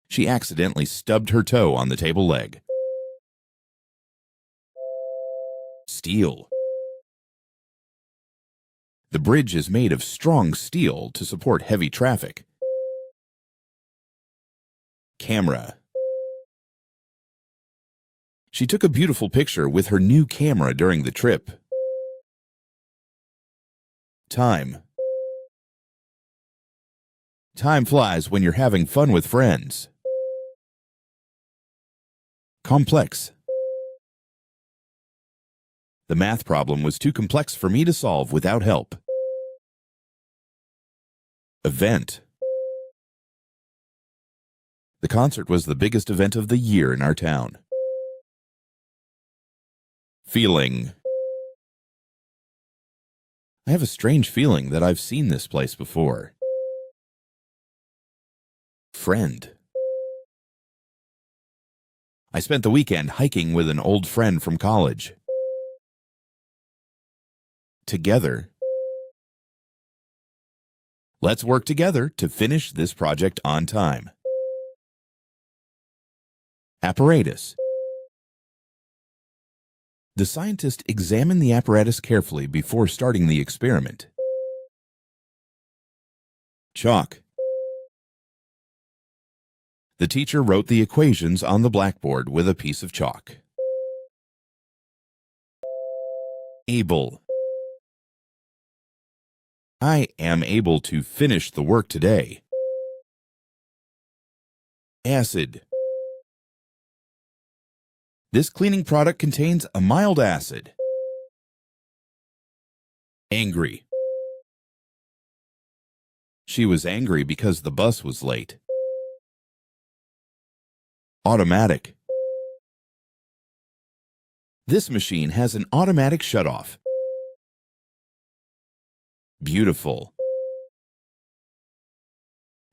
She accidentally stubbed her toe on the table leg. Steel. The bridge is made of strong steel to support heavy traffic. Camera. She took a beautiful picture with her new camera during the trip. Time. Time flies when you're having fun with friends. Complex. The math problem was too complex for me to solve without help. Event. The concert was the biggest event of the year in our town. Feeling. I have a strange feeling that I've seen this place before. Friend. I spent the weekend hiking with an old friend from college. Together. Let's work together to finish this project on time. Apparatus. The scientist examined the apparatus carefully before starting the experiment. Chalk. The teacher wrote the equations on the blackboard with a piece of chalk. Able. I am able to finish the work today. Acid. This cleaning product contains a mild acid. Angry. She was angry because the bus was late. Automatic. This machine has an automatic shutoff. Beautiful.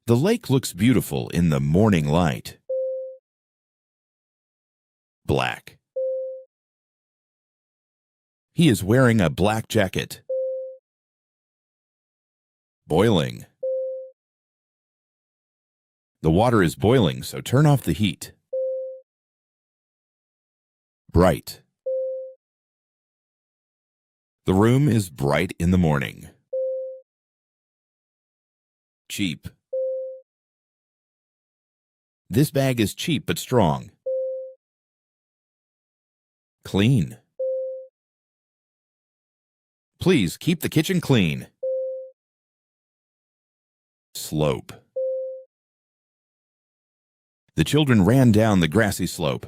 The lake looks beautiful in the morning light. Black. He is wearing a black jacket. Boiling. The water is boiling, so turn off the heat. Bright. The room is bright in the morning. Cheap. This bag is cheap but strong. Clean. Please keep the kitchen clean. Slope. The children ran down the grassy slope.